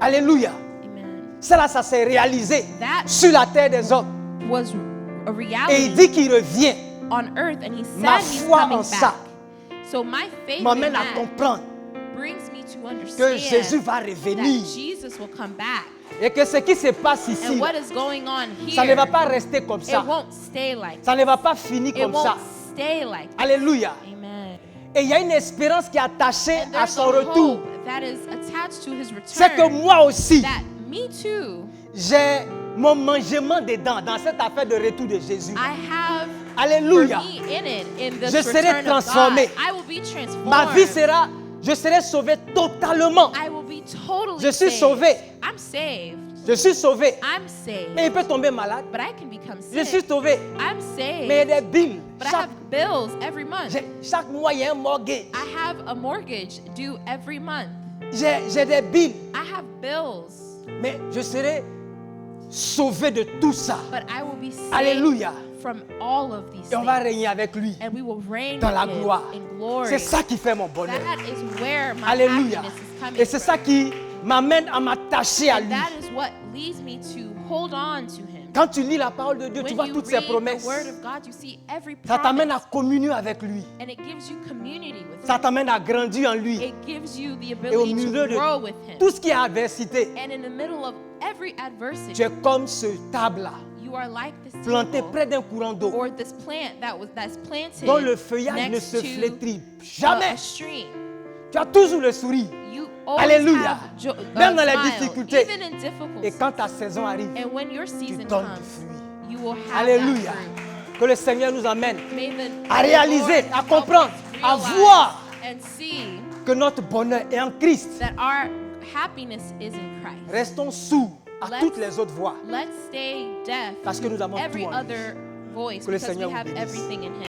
Alléluia. Amen. Cela, ça s'est réalisé That sur la terre des hommes. was a Et il reality dit qu'il revient. on earth, and he said Ma he's foi coming en ça back. So my faith in m'amène à that comprendre brings me to que understand Jésus va that revenir. Jesus will come back. Et que ce qui se passe ici, And what is going on ça ne here, va pas rester comme it ça. won't stay like Ça ne va pas finir It comme ça. won't stay like that. Alléluia. Amen. Et il y a une espérance qui est attachée And à there's son a retour. hope that is attached to his C'est que return. moi aussi, That me too, j'ai mon mangement dedans dans cette affaire de retour de Jésus. I have for Alléluia. me in it, in this Je serai return of God. transformé. I will be transformed. Ma vie sera, je serai sauvé totalement. I will be totally Je suis saved. sauvé. I'm saved. Je suis sauvé. I'm saved. Mais il peut tomber malade. But I can become Je suis sick. sauvé. I'm Mais il y a saved. des billes. But I have bills every month. Chaque mois, il y a un mortgage. I have a mortgage due every month. J'ai des billes. I have bills. Mais je serai sauvé de tout ça. But I will be saved Alléluia. from all of these Et on va things. régner avec lui And we will reign dans la with him gloire. in glory. C'est ça qui fait mon bonheur. That is where my Alléluia. happiness is coming Et c'est from. ça qui m'amène à m'attacher à And lui. that is what leads me to hold on to him. Quand tu lis la parole de Dieu, tu When vois you toutes ses read promesses. the word of God, you see every Ça t'amène promise. à communier avec lui. And it gives you community with Ça him. t'amène à grandir en lui. It gives you the Et au ability milieu to grow de with him. tout ce qui est adversité, And in the middle of every tu adversity, es comme ce table-là, you are like this planté table près d'un courant d'eau, or this plant that's planted dont le feuillage ne next se to flétrit a jamais. stream. Tu as toujours le sourire. You always Alléluia. have Même dans les smile, difficultés. even in Et difficulties. quand ta saison arrive, And when your tu season donnes comes, du fruit. you will have Alléluia. that fruit. Que le Seigneur nous amène May the à réaliser, Lord à help comprendre, us à realize voir and see que notre bonheur est en Christ. that our happiness is in Christ. Restons sourds à Let's- toutes les autres voix. Let's stay deaf Parce que nous avons to every tout en lui. other voice Que le because we Seigneur vous have bénisse. everything in Him.